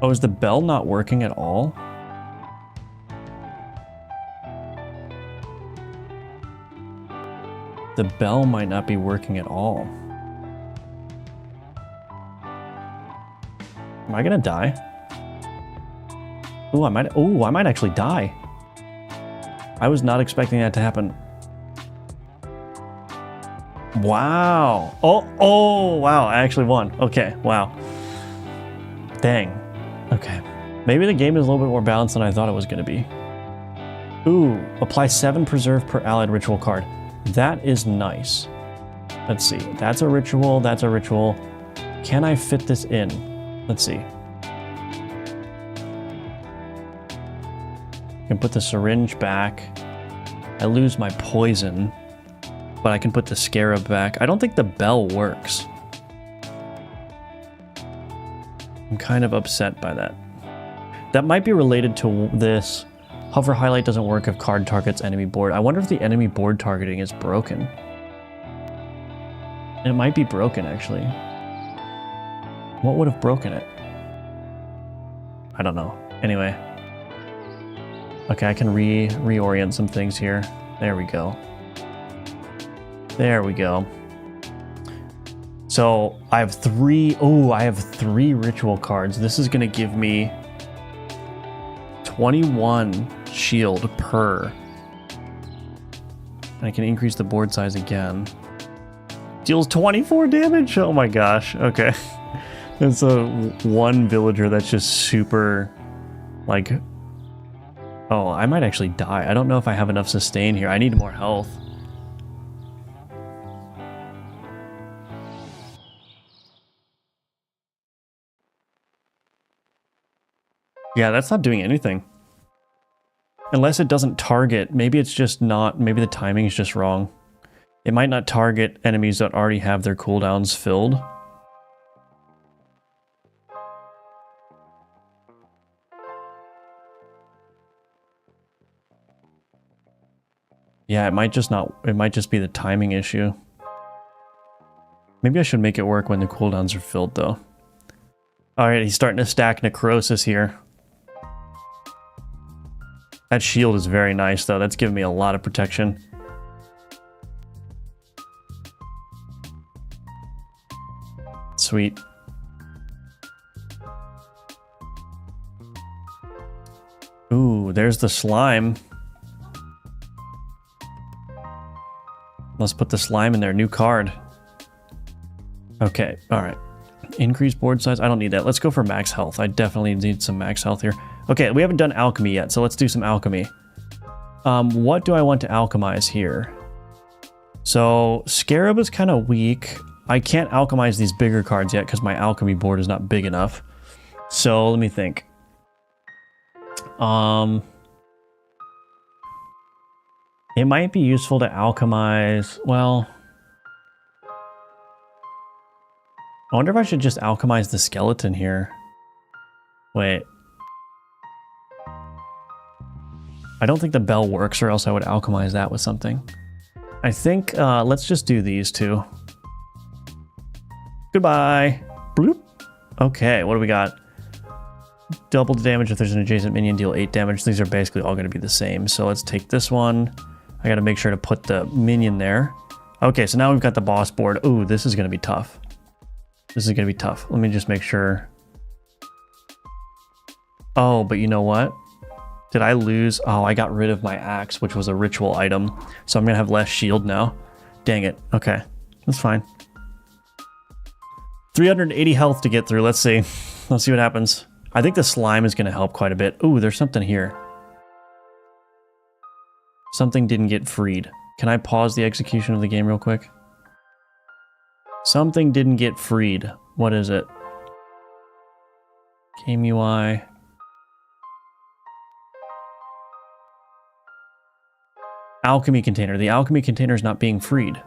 Oh, is the bell not working at all? The bell might not be working at all. Am I gonna die? Ooh, I might actually die. I was not expecting that to happen. Wow. Oh, wow, I actually won. Okay, wow. Dang. Okay. Maybe the game is a little bit more balanced than I thought it was gonna be. Ooh, apply 7 preserve per allied ritual card. That is nice. Let's see. That's a ritual. That's a ritual. Can I fit this in? Let's see. I can put the syringe back. I lose my poison, but I can put the scarab back. I don't think the bell works. I'm kind of upset by that. That might be related to this. Hover highlight doesn't work if card targets enemy board. I wonder if the enemy board targeting is broken. It might be broken, actually. What would have broken it? I don't know. Anyway. Okay, I can reorient some things here. There we go. There we go. So I have I have three ritual cards. This is going to give me 21 shield per. I can increase the board size again. Deals 24 damage? Oh my gosh. Okay. It's a one villager that's just super, like... Oh, I might actually die. I don't know if I have enough sustain here. I need more health. Yeah, that's not doing anything. Unless it doesn't target. Maybe it's just not... Maybe the timing is just wrong. It might not target enemies that already have their cooldowns filled. Yeah, it might just not... It might just be the timing issue. Maybe I should make it work when the cooldowns are filled, though. Alright, he's starting to stack Necrosis here. That shield is very nice, though. That's giving me a lot of protection. Sweet. Ooh, there's the slime. Let's put the slime in there. New card. Okay, alright. Increase board size. I don't need that. Let's go for max health. I definitely need some max health here. Okay, we haven't done alchemy yet, so let's do some alchemy. What do I want to alchemize here? So, Scarab is kind of weak. I can't alchemize these bigger cards yet because my alchemy board is not big enough. So, let me think. It might be useful to alchemize... Well... I wonder if I should just alchemize the skeleton here. Wait. I don't think the bell works, or else I would alchemize that with something. I think, let's just do these two. Goodbye. Bloop. Okay, what do we got? Double the damage if there's an adjacent minion, deal 8 damage. These are basically all going to be the same. So let's take this one. I got to make sure to put the minion there. Okay, so now we've got the boss board. Ooh, this is going to be tough. This is going to be tough. Let me just make sure. Oh, but you know what? Did I lose? Oh, I got rid of my axe, which was a ritual item. So I'm going to have less shield now. Dang it. Okay, that's fine. 380 health to get through. Let's see. Let's see what happens. I think the slime is going to help quite a bit. Ooh, there's something here. Something didn't get freed. Can I pause the execution of the game real quick? Something didn't get freed. What is it? Game UI. Alchemy container. The alchemy container is not being freed.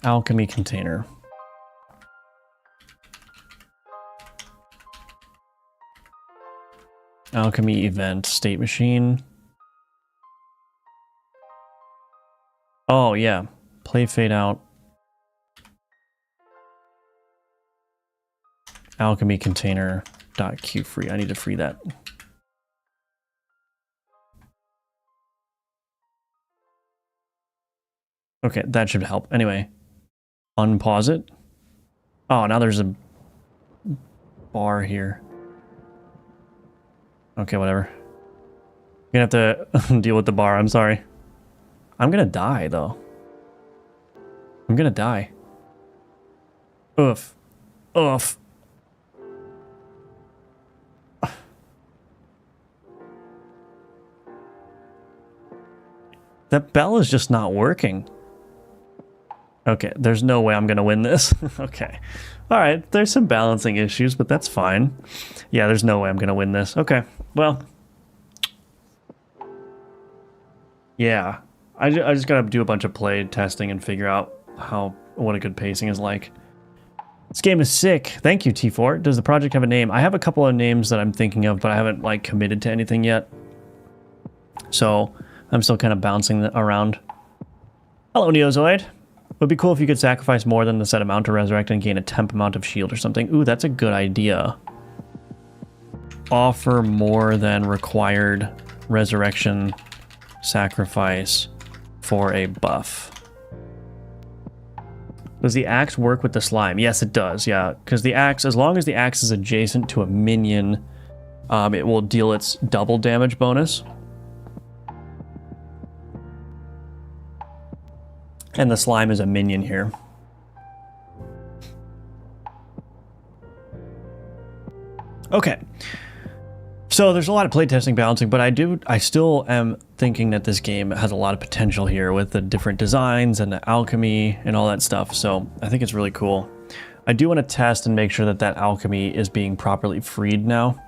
Alchemy container. Alchemy event. State machine. Oh, yeah. Play fade out. Alchemy container dot queue free. I need to free that. Okay, that should help. Anyway, unpause it. Oh, now there's a bar here. Okay, whatever. You're gonna have to deal with the bar. I'm sorry. I'm gonna die, though. I'm gonna die. Oof. Oof. That bell is just not working. Okay, there's no way I'm gonna win this. Okay. Alright, there's some balancing issues, but that's fine. Yeah, there's no way I'm gonna win this. Okay, well. Yeah. I just gotta do a bunch of play testing and figure out what a good pacing is like. This game is sick. Thank you, T4. Does the project have a name? I have a couple of names that I'm thinking of, but I haven't like committed to anything yet. So I'm still kind of bouncing around. Hello, Neozoid. Would be cool if you could sacrifice more than the set amount to resurrect and gain a temp amount of shield or something. Ooh, that's a good idea. Offer more than required resurrection sacrifice for a buff. Does the axe work with the slime? Yes, it does, yeah. Because the axe, as long as the axe is adjacent to a minion, it will deal its double damage bonus. And the slime is a minion here. Okay. So there's a lot of playtesting balancing, but I still am thinking that this game has a lot of potential here with the different designs and the alchemy and all that stuff. So I think it's really cool. I do want to test and make sure that that alchemy is being properly freed now.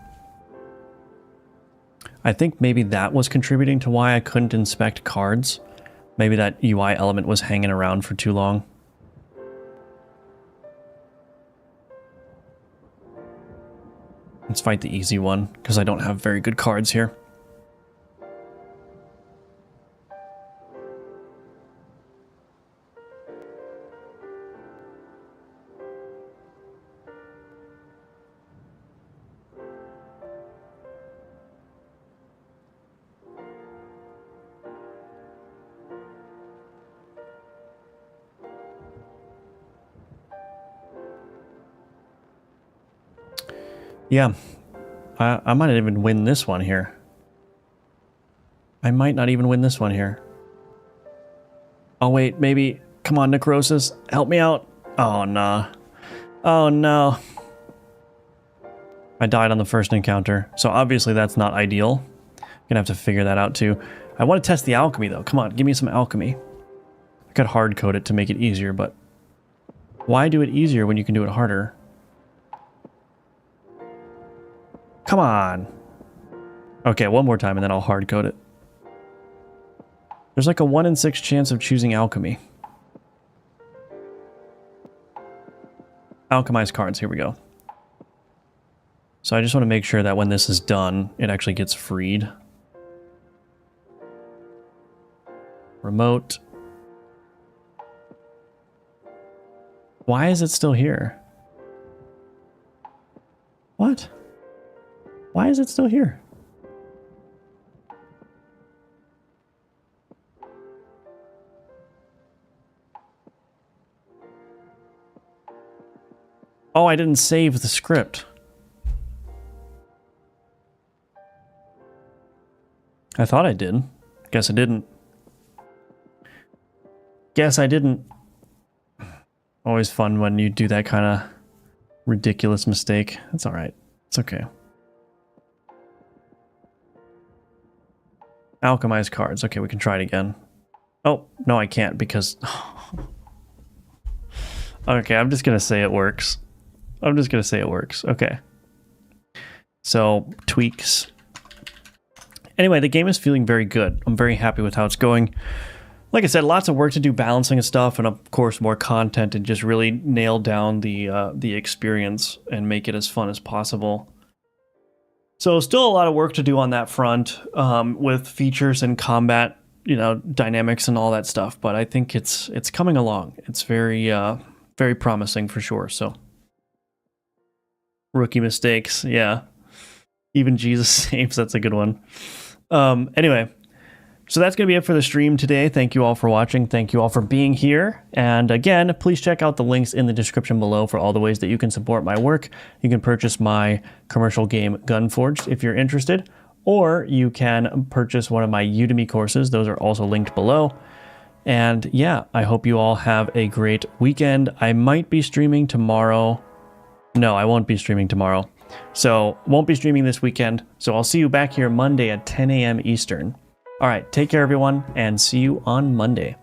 I think maybe that was contributing to why I couldn't inspect cards. Maybe that UI element was hanging around for too long. Let's fight the easy one, because I don't have very good cards here. Yeah, I might not even win this one here. I might not even win this one here. Oh wait, maybe. Come on, Necrosis, help me out. Oh no. Oh no. I died on the first encounter, so obviously that's not ideal. Gonna have to figure that out too. I want to test the alchemy though. Come on, give me some alchemy. I could hard code it to make it easier, but why do it easier when you can do it harder? Come on. Okay, one more time and then I'll hard code it. There's like a 1 in 6 chance of choosing alchemy. Alchemized cards, here we go. So I just want to make sure that when this is done, it actually gets freed. Remote. Why is it still here? What? Why is it still here? Oh, I didn't save the script. I thought I did. Guess I didn't. Guess I didn't. Always fun when you do that kind of ridiculous mistake. That's all right. It's okay. Alchemized cards. Okay, we can try it again. Oh, no, I can't because... Okay, I'm just going to say it works. I'm just going to say it works. Okay. So, tweaks. Anyway, the game is feeling very good. I'm very happy with how it's going. Like I said, lots of work to do balancing and stuff, and of course more content, and just really nail down the experience and make it as fun as possible. So still a lot of work to do on that front with features and combat, you know, dynamics and all that stuff. But I think it's coming along. It's very very promising for sure. So rookie mistakes, yeah. Even Jesus saves. That's a good one. Anyway, so that's going to be it for the stream today. Thank you all for watching. Thank you all for being here. And again, please check out the links in the description below for all the ways that you can support my work. You can purchase my commercial game Gunforged if you're interested, or you can purchase one of my Udemy courses. Those are also linked below. And yeah, I hope you all have a great weekend. I might be streaming tomorrow. No, I won't be streaming tomorrow. So won't be streaming this weekend. So I'll see you back here Monday at 10 a.m. Eastern. All right, take care, everyone, and see you on Monday.